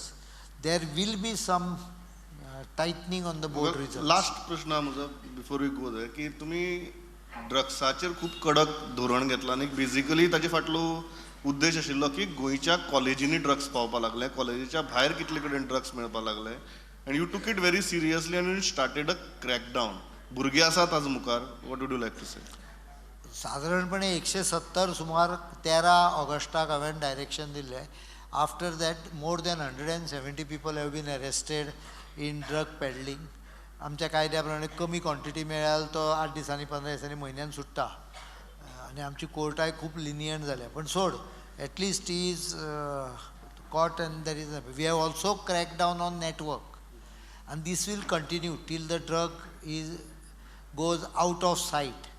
there will be some tightening on the board results. Last प्रश्न हा म्हजो before we go there, की तुमी ड्रग्साचेर खूब कडक धोरण घेतलां आनी बेजिकली ताचे फाटलो उद्देश आशिल्लो की गोंयच्या कॉलेजींनी ड्रग्स पावपाक लागले, कॉलेजीच्या भायर कितले कडेन ड्रग्स मेळपाक लागले. And you took it very seriously and you started a crackdown. भुरगीं आसात आज मुखार, what would you like to say? साधारणपणे 170 सुमार 13 ऑगस्टाक हांवें डायरेक्शन दिल्लें. After that more than 170 people have been arrested in drug peddling. आमच्या कायद्या प्रमाणे कमी क्वॉन्टिटी मेळ्यार तो 8 दिसांनी 15 दिसांनी म्हयन्यान सुट्टा. आनी आमची कोर्टाय खूब लिनियंट जाल्या. पण सोड, at least is caught and there is we have also crack down on network and this will continue till the drug goes out of sight.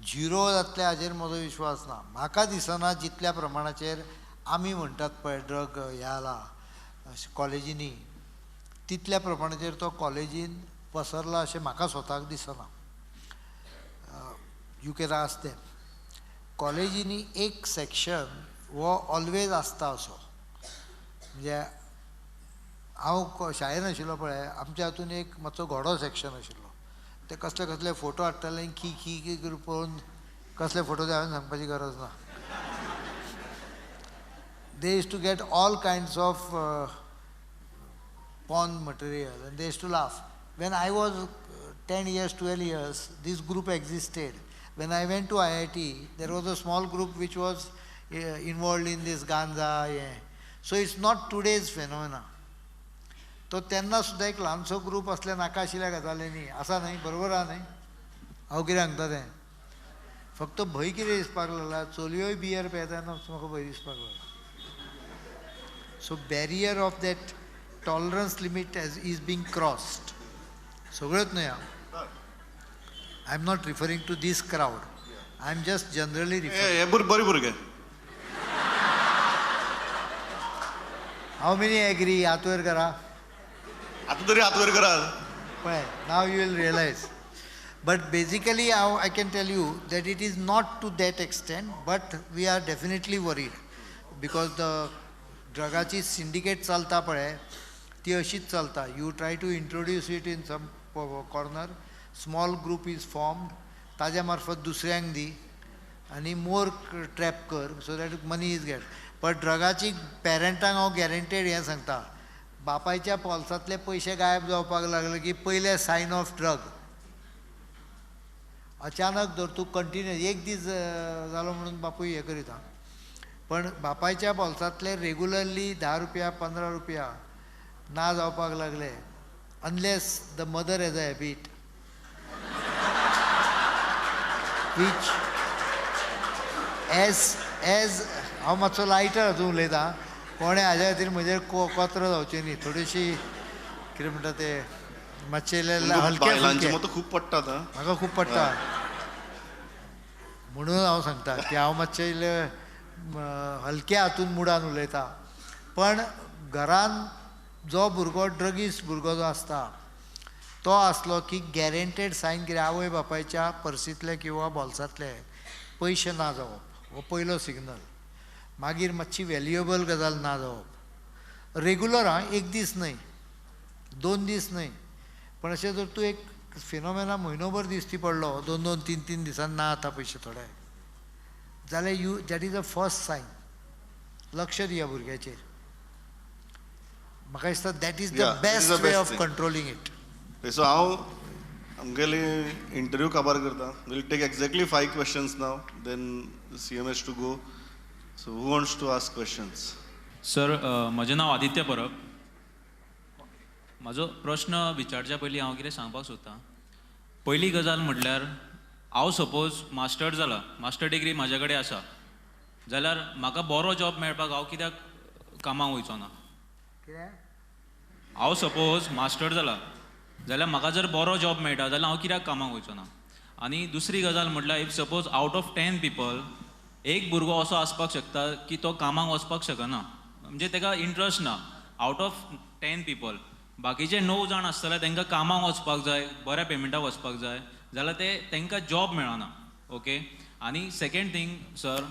Zero जातले हाजेर म्हजो विश्वास ना. म्हाका दिसना जितल्या प्रमाणाचेर आमी म्हणटात पळय ड्रग हें जाला कॉलेजींनी, तितल्या प्रमाणाचेर तो कॉलेजीन पसरला अशें म्हाका स्वताक दिसना. You can ask them. कॉलेजींनी एक सेक्शन वो ऑलवेज आसता असो, म्हणजे हांव शाळेन आशिल्लो पळय, आमच्या हातून एक मातसो घोडो सॅक्शन आशिल्लो. ते कसले कसले फोटो हाडटाले, खी खी खी करून पळोवन कसले फोटो ते हांवें सांगपाची गरज ना. They used to get all kinds of porn material and they used to laugh. When I was 10 years, 12 years, this group existed. When I went to IIT, there was a small group which was involved in this ganja. Yeah. So it's not today's phenomena. तो तेन्ना सुद्दां एक ल्हानसो group असल्या नाका आशिल्ल्या गजालींनी आसा न्हय, बरोबर आहा न्हय. हांव कितें सांगता तें फक्त भंय कितें दिसपाक लागला, चलयोय बियर पेता तेन्ना म्हाका भंय दिसपाक लागला. So barrier of that tolerance limit is being crossed. सगळ्योच न्हय हांव. I am not referring to this crowd. I am just generally referring. हे बरे भुरगे. How many agree? हात वयर करा. आता तरी हात वयर करात. पळय, now you will realize. But basically I can tell you that it is not to that extent, but we are definitely worried because the ड्रगाची सिंडिकेट चलता पळय ती अशीच चलता. You try to introduce it in some corner, small group is formed, ताज्या मार्फत दुसऱ्यांक दी आनी मोर ट्रॅप कर so that money is get. पण ड्रगाची पेरंटांक हांव गॅरंटेड हें सांगता, बापायच्या पॉल्सांतले पयशे गायब जावपाक लागले की पयले सायन ऑफ ड्रग. अचानक जर तूं कंटिन्यू एक दीस जालो म्हणून बापूय हें करीता, पण बापायच्या पॉल्सांतले रेगुलरली 10 रुपया 15 रुपया ना जावपाक लागले unless the mother has a habit which has हांव मातसो लायटर हातून उलयतां, कोणें हाज्या खातीर म्हजेर कोत्र जावचें न्ही. थोडीशी कितें म्हणटा ते मातशें हलकें खूब पडटात. म्हाका खूब पडटा म्हणून हांव सांगता की हांव मातशें इल्लें हलक्या हातून मुडान उलयता. पण घरान जो भुरगो ड्रगिस्ट भुरगो जो आसता तो आसलो की गॅरंटेड सायन कितें आवय बापायच्या पर्सींतले किंवा बॉल्सांतले पयशे ना जावप हो पयलो सिग्नल. मागीर मातशी वॅल्युएबल गजाल ना जावप रेगुलर. एक दीस न्हय, 2 दीस न्हय, पण अशें जर तूं एक फिनोमेना म्हयनोभर दिसती पडलो, 2-2, 3-3 दिसान ना आता पयशे थोडे, जाल्यार you that is a first sign. लक्ष दिया भुरग्याचेर. म्हाका दिसता that is the best way of controlling it. So हांव आमगेली इंटरव्यू काबार करता. वील टेक एक्झॅक्टली 5 questions नाव, then CM has to go. So who wants to ask questions? Sir, म्हजें नांव आदित्य परब. म्हाजो प्रश्न विचारच्या पयलीं हांव कितें सांगपाक सोदतां. पयली गजाल म्हटल्यार हांव सपोज मास्टर जाला, मास्टर डिग्री म्हाजे कडेन आसा, जाल्यार म्हाका बरो जॉब मेळपाक हांव कित्याक कामाक वयचो ना? हांव सपोज मास्टर जाला जाल्यार म्हाका जर बरो जॉब मेळटा जाल्यार हांव कित्याक कामाक वयचो ना? आनी दुसरी गजाल म्हटल्यार if suppose out of 10 people एक भुरगो असो आसपाक शकता की तो कामाक वचपाक शकना, म्हणजे ताका इंट्रस्ट ना. आउट ऑफ 10 पीपल बाकीचे 9 जाण आसतले तांकां कामाक वचपाक जाय, बऱ्या पेमेंटाक वचपाक जाय, जाल्यार तांकां जॉब मेळना. ओके. आनी सेकेंड थिंग सर,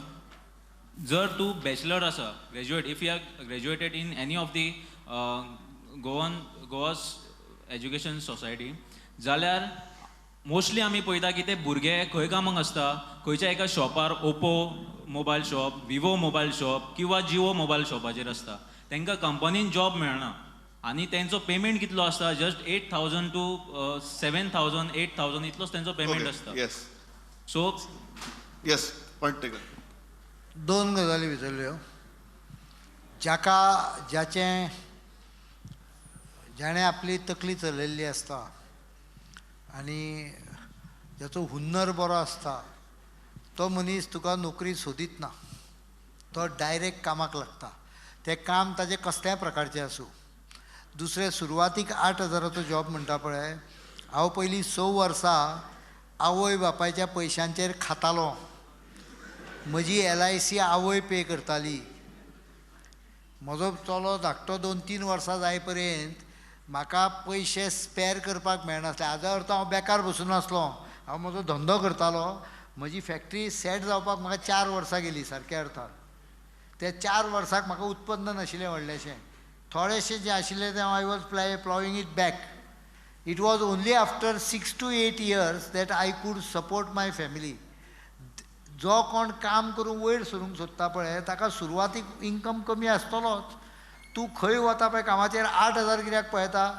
जर तूं बॅचलर आसा, graduate, if you are graduated in any of the Goa's education society, जाल्यार मोस्टली आमी पळयता की ते भुरगे खंय कामाक आसता, खंयच्या एका शॉपार Oppo mobile shop, Vivo mobile shop किंवा जिओ मोबायल शॉपाचेर आसता. तांकां कंपनीन जॉब मेळना आनी तेंचो पेमेंट कितलो आसता? जस्ट 8,000 to 7,000, 8,000 इतलोच तेंचो पेमेंट आसता. So yes, point taken. 2 गजाली विचारल्यो. ज्याणे आपली तकली चलयल्ली आसता आनी जाचो हुन्नर बरो आसता तो मनीस तुका नोकरी सोदीत ना, तो डायरेक्ट कामाक लागता. तें काम ताजें कसल्याय प्रकारचें आसूं. दुसरें, सुरवातीक 8,000चो जॉब म्हणटा पळय, हांव पयलीं 6 वर्सां आवय बापायच्या पयशांचेर खातालो. म्हजी LIC आवय पे करताली. म्हजो चलो धाकटो 2-3 वर्सां जाय पर्यंत म्हाका पयशे स्पॅर करपाक मेळनासले. हाजो अर्थ हांव बेकार बसून नासलो, हांव म्हजो धंदो करतालो. म्हजी फॅक्टरी सेट जावपाक म्हाका 4 वर्सां गेलीं सारक्या अर्थान. त्या 4 वर्साक म्हाका उत्पन्न नाशिल्लें व्हडलेंशें. थोडेशे जे आशिल्ले ते I was ploughing it back. It was only after 6 to 8 years that I could support my family. जो कोण काम करून वयर सरूंक सोदता पळय ताका सुरवातीक इन्कम कमी आसतलोच. तूं खंय वता पळय कामाचेर 8,000 कित्याक पळयता.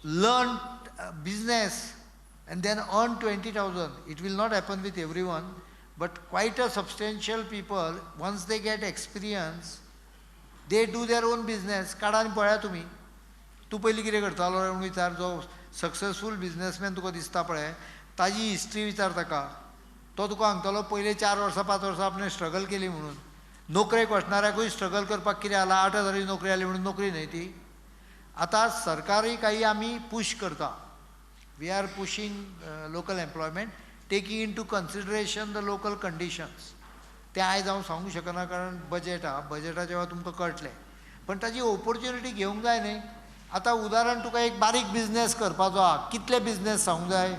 Learn business and then earn 20,000. It will not happen with everyone, but quite a substantial people, once they get experience, they do their own business. काढा आनी पळया तुमी. तूं पयलीं कितें करतालो म्हणून विचार. जो सक्सेसफूल बिझनेसमॅन तुका दिसता पळय ताजी हिस्ट्री विचार ताका. तो तुका सांगतलो पयले 4 वर्सां 5 वर्सां आपणें स्ट्रगल केली म्हणून. नोकरेक वचणाऱ्याकूय स्ट्रगल करपाक कितें जाला, 8,000 नोकरी आली म्हणून नोकरी न्हय ती. आतां सरकारूय काही आमी पुश करता. We are pushing local employment, taking into consideration the local conditions. ते आयज हांव सांगूंक शकना कारण बजेटा जेव्हा तुमकां कळटलें. पण ताजी ऑपॉर्च्युनिटी घेवंक जाय न्ही. आतां उदाहरण तुका एक बारीक बिझनेस करपाचो आहा. कितले बिझनेस सांगूंक जाय.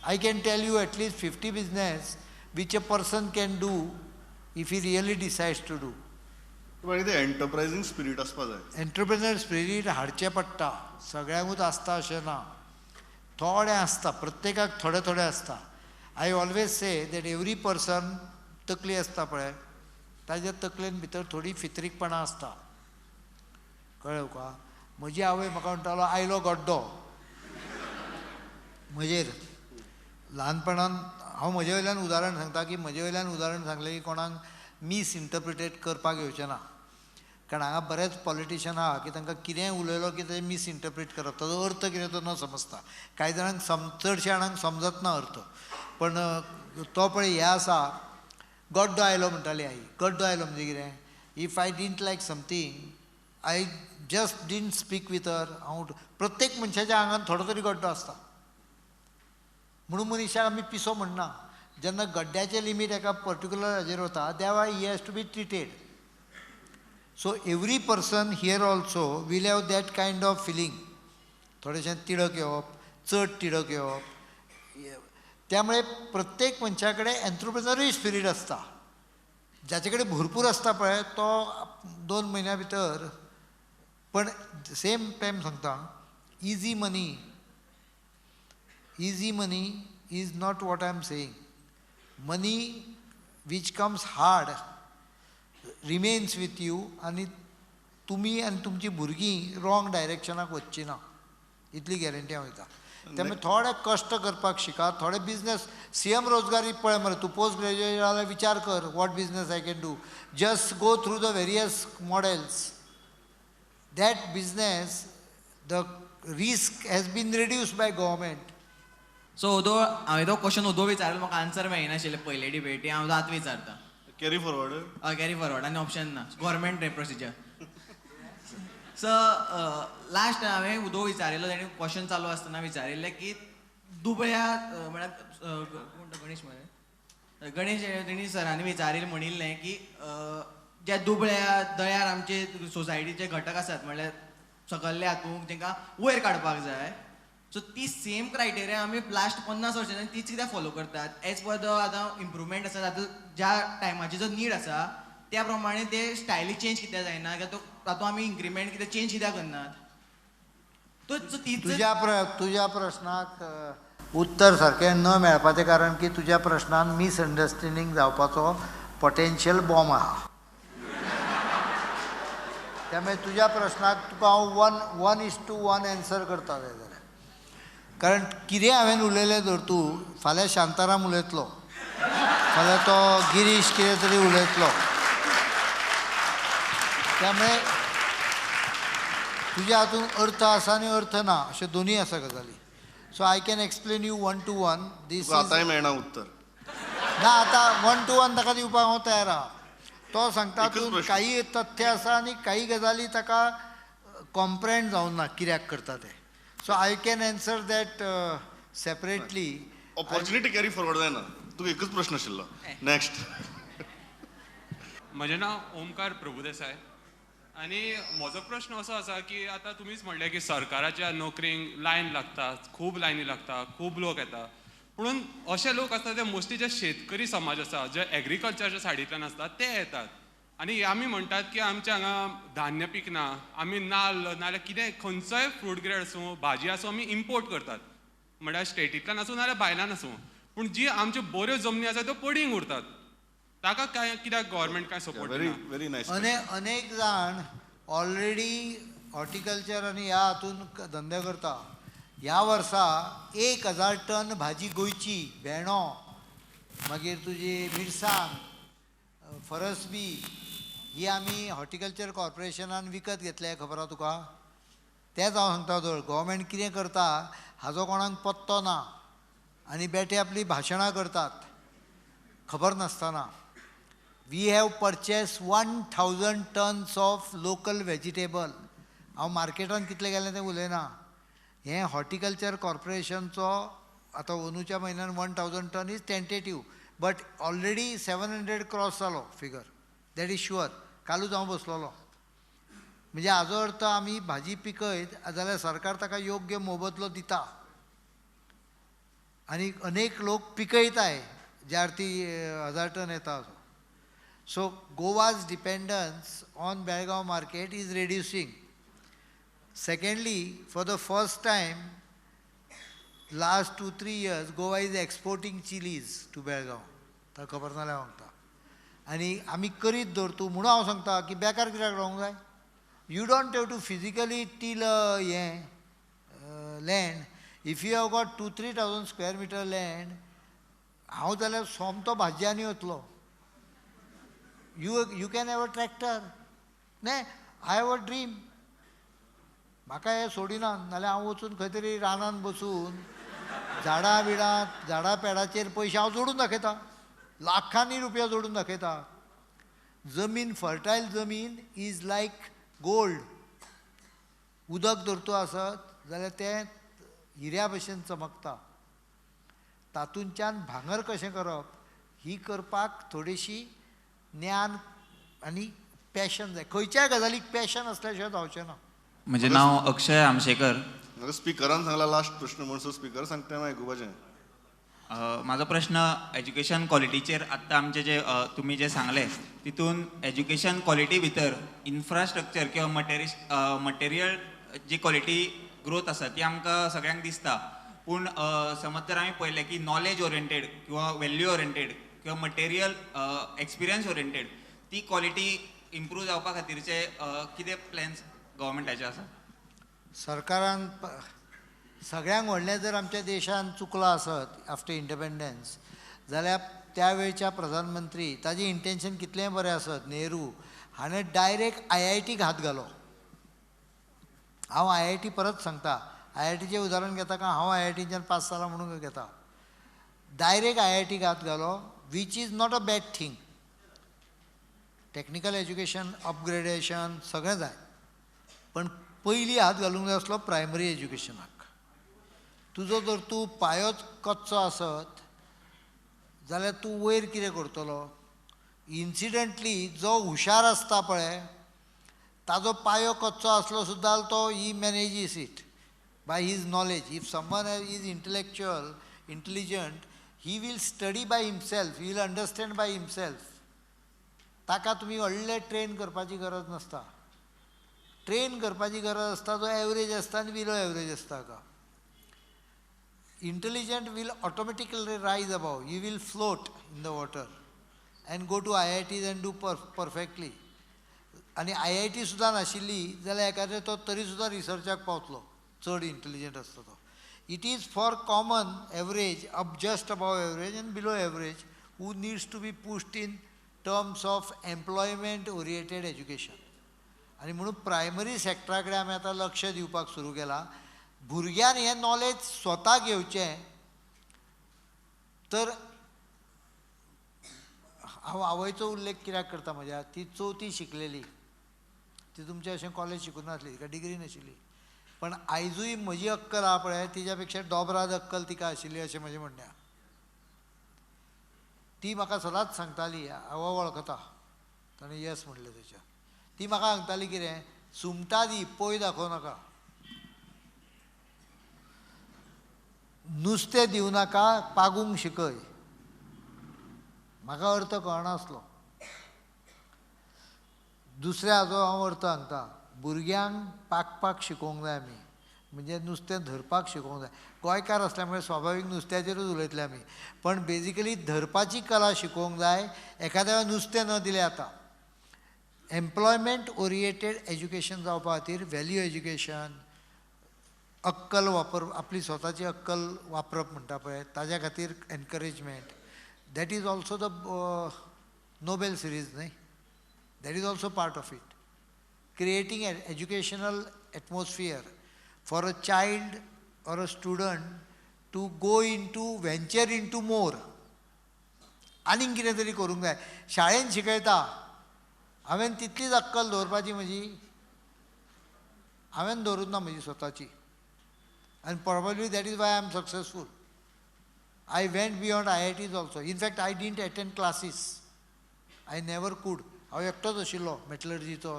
I can tell you at least 50 business which a person can do if he really decides to do. मागीर ते एंटरप्रायझींग स्पिरीट आसपा जाय. एंटरप्रेनर स्पिरीट हाडचें पडटा. सगळ्यांकूच आसता अशें ना. थोडे आसता. प्रत्येकाक थोडे थोडे आसता. I always say that every person तकली आसता पळय ताज्या तकलेन भितर थोडी फित्रीकपणां आसता. कळ्ळें तुका. म्हजी आवय म्हाका म्हणटालो आयलो गड्डो म्हजेर. ल्हानपणान हांव म्हजे वयल्यान उदाहरण सांगता की म्हजे वयल्यान उदाहरण सांगलें की कोणाक मिस इंटरप्रिटेट करपाक येवचें ना. कारण हांगा बरेच पॉलिटिशियन आहा की तांकां कितेंय उलयलो की तें मिस इंटरप्रीट करप. ताजो अर्थ कितें तो न समजता. कांय जाणांक चडशे जाणांक समजत ना अर्थ. पण तो पळय हें आसा गड्डो आयलो म्हणटाली आई. गड्डो आयलो म्हणजे कितें. If I didn't like something I just didn't speak with her. हांव प्रत्येक मनशाच्या आंगान थोडो तरी गड्डो आसता. म्हणून मनशाक आमी पिसो म्हणना. जेन्ना गड्ड्याचें लिमीट एका पर्टिक्युलर हाजेर वता देवा he has to be treated. So every person here also will have that kind of feeling. थोडेशें तिडक येवप, चड तिडक येवप. त्यामुळे प्रत्येक मनशा कडेन एंटरप्रेनरी स्पिरीट आसता. जाचे कडेन भरपूर आसता पळय तो 2 म्हयन्या भितर. पण सेम टायम सांगता easy money is not what I am saying. Money which comes hard remains with you. आनी तुमी आनी तुमची भुरगीं रॉंग डायरेक्शनाक वचची ना इतली गॅरंटी हांव दिता. त्यामुळे थोडे कश्ट करपाक शिका. थोडे बिझनेस सीएम रोजगारी पळय मरे. तूं पोस्ट ग्रॅज्युएट जाल्यार विचार कर what business I can do. Just go through the various models. That business the risk has been reduced by government. So हांवें तो क्वेश्चन उदो विचारलो म्हाका आन्सर मेळनाशिल्लें पयले डिबेटी. हांव आतां विचारता. Carry forward. कॅरी फॉरवर्ड आनी ऑप्शन ना. Government procedure. सो लास्ट हांवें उदो विचारिल्लो. ताणें क्वेश्चन चालू आसतना विचारिल्लें की दुबळ्या म्हळ्यार गणेश तेणी सरांनी विचारिल्लें म्हणिल्लें की जे दुबळ्या दळ्यार आमचे सोसायटीचे घटक आसात म्हणल्यार सकयल्ले हातूंक तांकां वयर काडपाक जाय. सो ती सेम क्रायटेरिया आमी लास्ट 50 वर्सांनी तीच कित्याक फॉलो करतात. एज पर द आतां इम्प्रुवमेंट आसा आतां ज्या टायमाची जो नीड आसा त्या प्रमाणे ते स्टायली चेंज कित्याक जायना. तातूंत आमी इन्क्रिमेंट कितें चेंज कित्याक करनात. तुज्या प्रश्नाक उत्तर सारकें न मेळपाचें कारण की तुज्या प्रश्नान मिसअंडरस्टँडींग जावपाचो पोटेन्शियल बॉम्ब आहा. त्यामुळे तुज्या प्रश्नाक तुका हांव 1:1 एन्सर करता जाय जाल्यार. कारण कितें हांवें उलयलें जर तूं फाल्यां शांताराम उलयतलो, फाल्यां तो गिरीश कितें तरी उलयतलो. त्यामुळे तुज्या हातून अर्थ आसा आनी अर्थ ना अशें दोनूय आसा गजाली. So I can explain you 1 to 1. दीस आतांय मेळना उत्तर ना. आतां 1 to 1 ताका दिवपाक हांव तयार आहा. तो सांगता तूं काही तथ्य आसा आनी काही गजाली ताका कॉम्प्रेंड जावंक ना कित्याक करता ते. So I can answer that separately. Opportunity carry forward जायना. तुका एकच प्रश्न आशिल्लो. नेक्स्ट. म्हजें नांव ओमकार प्रभुदेसाय आनी म्हजो प्रश्न असो आसा की आतां तुमीच म्हणलें की सरकाराच्या नोकरेक लायन लागता, खूब लायनी लागता, खूब लोक येता. पुणून अशे लोक आसता ते मोस्टली जे शेतकरी समाज आसा जे एग्रीकल्चरच्या सायडींतल्यान आसता ते येतात. आनी आमी म्हणटात की आमच्या हांगा धान्य पिकना, आमी नाल्ल नाल्यार कितें खंयचोय फ्रूट ग्रेड आसूं भाजी आसूं आमी इम्पोर्ट करतात, म्हळ्यार स्टेटींतल्यान आसूं नाल्यार भायल्यान आसूं. पूण जी आमच्यो बऱ्यो जमनी आसात त्यो पडींग उरतात. ताका काय कित्याक गव्हर्मेंट काय सपोर्ट व्हेरी दिना? Very nice. अनेक जाण ऑलरेडी हॉर्टिकल्चर आनी ह्या हातून धंदे करता. ह्या वर्सा 1000 टन भाजी गोंयची, भेंडो, मागीर तुजी मिरसांग, फरसबी ही आमी हॉर्टिकल्चर कॉर्पोरेशनान विकत घेतले. खबर आहा तुका? तेंच हांव सांगता तर गव्हर्मेंट कितें करता हाजो कोणाक पत्तो ना आनी बेटे आपली भाशणां करतात खबर नासतना. We have purchase 1000 tons of local vegetable. हांव मार्केटान कितले गेलें तें उलयना. हें हॉर्टिकल्चर कॉर्पोरेशनचो आतां अंदूच्या म्हयन्यान 1000 ton is tentative, but already 700 cross जालो फिगर. That is sure. कालूच हांव बसलोलो. म्हणजे हाजो अर्थ आमी भाजी पिकयत जाल्यार सरकार ताका योग्य मोबदलो दिता आनी अनेक लोक पिकयताय ज्यार ती 1000 टन येता. So Goa's dependence on Belgaum market is reducing. Secondly, for the first time, last 2-3 years, Goa is exporting chilies to Belgaum. तर खबर नाल्या सांगता. आनी आमी करीत दवरतू म्हणून हांव सांगता की बेकार कित्याक रावंक जाय. You don't have to physically till हें land. If you have got 2-3,000 square metre land, हांव जाल्यार सोमतो भाजयांनी वतलो. You can have a tractor. न्हय, आय हॅव अ ड्रीम. म्हाका हें सोडिना, नाल्यार हांव वचून खंय तरी रानान बसून झाडां पेडाचेर पयशे हांव जोडून दाखयता. लाखांनी रुपया जोडून दाखयता. जमीन, फर्टायल जमीन इज लायक गोल्ड. उदक धर तूं आसत जाल्यार तें हिऱ्या भशेन चमकता. तातूंतल्यान भांगर कशें करप ही करपाक थोडीशी ज्ञान आनी पॅशन जाय. खंयच्याय गजालीक पॅशन असल्या शिवाय जावचें ना. म्हजें नांव अक्षय आमशेकर. स्पिकरान सांगला लास्ट प्रश्न म्हणून, सो स्पिकर सांगता तें आयकुपाचें. म्हाजो प्रश्न एज्युकेशन क्वॉलिटीचेर. आत्तां आमचें जे तुमी जे सांगलें तितून एज्युकेशन क्वॉलिटी भितर इन्फ्रास्ट्रक्चर किंवा मटेरियल जी क्वॉलिटी ग्रोथ आसा ती आमकां सगळ्यांक दिसता. पूण समज जर आमी पळयलें की नॉलेज ओरिएंटेड किंवा वॅल्यू ओरिएंटेड किंवा मटेरियल एक्सपिरियन्स ओरिएंटेड ती क्वॉलिटी इम्प्रूव जावपा खातीरचे कितें प्लॅन्स गव्हर्मेंटाचे आसा? सरकारान सगळ्यांक व्हडलें जर आमच्या देशान चुकलो आसत आफ्टर इंडिपेंडन्स जाल्यार त्या वेळच्या प्रधानमंत्री ताजें इंटेन्शन कितलेंय बरें आसत, नेहरू हाणें डायरेक्ट IIT हात घालो. हांव IIT परत सांगता, IITचें उदाहरण घेता का हांव IITच्यान पास जाला म्हणून घेता. डायरेक्ट IIT हात घालो, which is not a bad thing. Technical education, upgradation सगळें जाय, पण पयलीं हात घालूंक जाय आसलो प्रायमरी एज्युकेशनाक. तुजो जर तूं पायोच कच्चो आसत जाल्यार तूं वयर कितें करतलो. इन्सिडंटली जो हुशार आसता पळय ताजो पायो कच्चो आसलो सुद्दां तो he manages it by his knowledge. If someone is intellectual, intelligent, he will study by himself, he will understand by himself. ताका तुमी व्हडले ट्रेन करपाची गरज नासता. ट्रेन करपाची गरज आसता जो एवरेज आसता आनी बिलो एवरेज आसता का. Intelligent will automatically rise above. You will float in the water and go to IITs and do perfectly. आनी IIT सुद्दां नाशिल्ली जाल्यार एखादे तो तरी सुद्दां रिसर्चाक पावतलो चड इंटेलिजंट आसता तो. It is for common average, up just above average and below average who needs to be pushed in terms of employment oriented education. आनी म्हणून प्रायमरी सेक्टरा कडेन आमी आतां लक्ष दिवपाक सुरू केलां. भुरग्यान हें नॉलेज स्वता घेवचें. तर हांव आवयचो उल्लेख कित्याक करता म्हज्या, ती 4थी शिकलेली. ती तुमचें अशें कॉलेज शिकून नासली, तिका डिग्री नाशिल्ली, पण आयजूय म्हजी अक्कल आहा पळय तिच्या पेक्षा डोबराद अक्कल तिका आशिल्ली अशें म्हजें म्हणणें आहा. ती म्हाका सदांच सांगताली, हांव वळखता, ताणें यस म्हणलें तेच्या. ती म्हाका सांगताली कितें, सुंगटां दी, पोय दाखोव नाका. नुस्तें दिवं नाका, पागूंक शिकय. म्हाका अर्थ कळनासलो. दुसऱ्या हाजो हांव अर्थ सांगता. भुरग्यांक पाकपाक शिकोवंक जाय आमी, म्हणजे नुस्तें धरपाक शिकोवंक जाय. गोंयकार असल्यामुळे स्वाभावीक नुस्त्याचेरूच उलयतले आमी, पण बेजिकली धरपाची कला शिकोवंक जाय. एखाद्या वेळा नुस्तें न दिलें जाता. एम्प्लॉयमेंट ओरिएंटेड एज्युकेशन जावपा खातीर व्हॅल्यू एज्युकेशन, अक्कल वापर, आपली स्वताची अक्कल वापरप म्हणटा पळय, ताज्या खातीर encouragement. That is also the Nobel series न्हय, that is also part of it. Creating educational atmosphere for a child or a student to go into, venture into more. आनीक कितें तरी करूंक जाय. शाळेन शिकयता, हांवें तितलीच अक्कल दवरपाची म्हजी, हांवें दवरूच ना म्हजी स्वताची. आनी probably that is why I am successful. I went beyond IITs also. In fact I didn't attend classes, I never could. हांव एकटोच आशिल्लो मेटलर्जीचो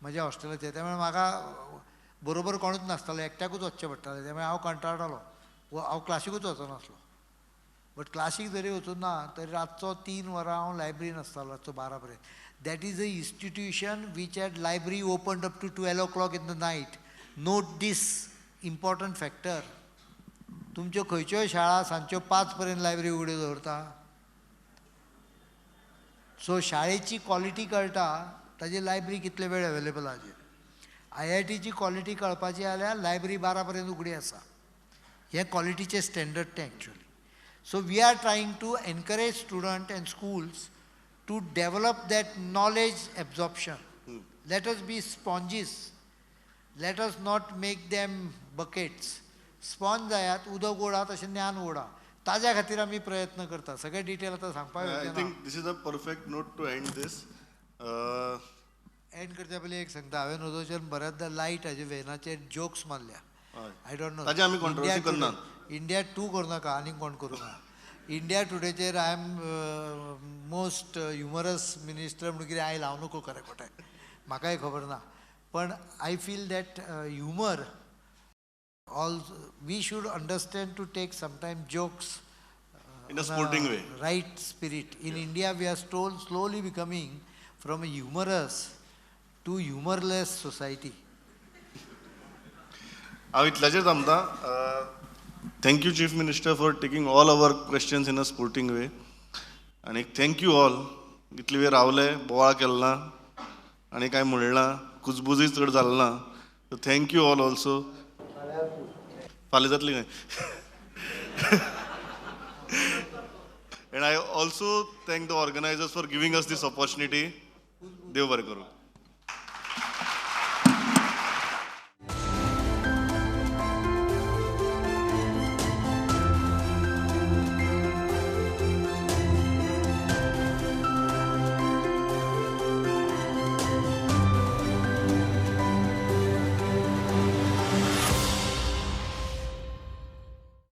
म्हज्या हॉस्टेलाचेर, त्यामुळे म्हाका बरोबर कोणूच नासतालो, एकट्याकूच वचचें पडटालें. त्यामुळे हांव कंटाळटालो, हांव क्लासीकूच वचनासलो. बट क्लासीक जरी वचून ना तरी रातचो 3 वरां हांव लायब्ररीन आसतालो, रातचो 12 पर्यंत. That is a institution which had library opened up to 12 o'clock in the night. Note this important factor. तुमच्यो खंयच्योय शाळा सांजच्यो 5 पर्यंत लायब्ररी उगड्यो दवरता. सो शाळेची क्वॉलिटी कळटा ताजी लायब्ररी कितले वेळ अवेलेबल आहा. IITची क्वॉलिटी कळपाची जाल्यार लायब्ररी 12 पर्यंत उगडी आसा. हें क्वॉलिटीचें स्टँडर्ड तें actually. So we are trying to encourage student and schools to develop that knowledge absorption. Let us be sponges, let us not make them buckets. Sponge जायात, उदक ओडा तशें ज्ञान ओडा. ताज्या खातीर आमी प्रयत्न करता. सगळे डिटेल आतां सांगपाक आय येवचें ना. Think this is a perfect note to end this. End करच्या पयलीं एक सांगता, हांवें नजोचेर बऱ्याचदा लायट हाजे वेनाचेर जोक्स मारल्या. आय डोंट नो, ताजी आमी controversy करनात. इंडिया टू करूं नाका, आनीक कोण करूं ना. इंडिया टुडेचेर I am most humorous minister म्हणून कितें हांवें लावं नको खरें खोटें, म्हाकाय खबर ना. पण I feel that humour all we should understand to take sometime jokes In a sporting way. right spirit. In India we are slowly becoming from a humorous to humorless society. हांव इतल्याचेर थांबता. Thank you chief minister for taking all our questions in a sporting way. आनी thank you all. इतले वेळ रावले, बोवाळ केलो ना आनी कांय म्हणलें ना, कुजबुजूय चड जालें ना. So thank you all also. फाल्यां जातली काय? And I also thank the organizers for giving us this opportunity. देव बरें करूं.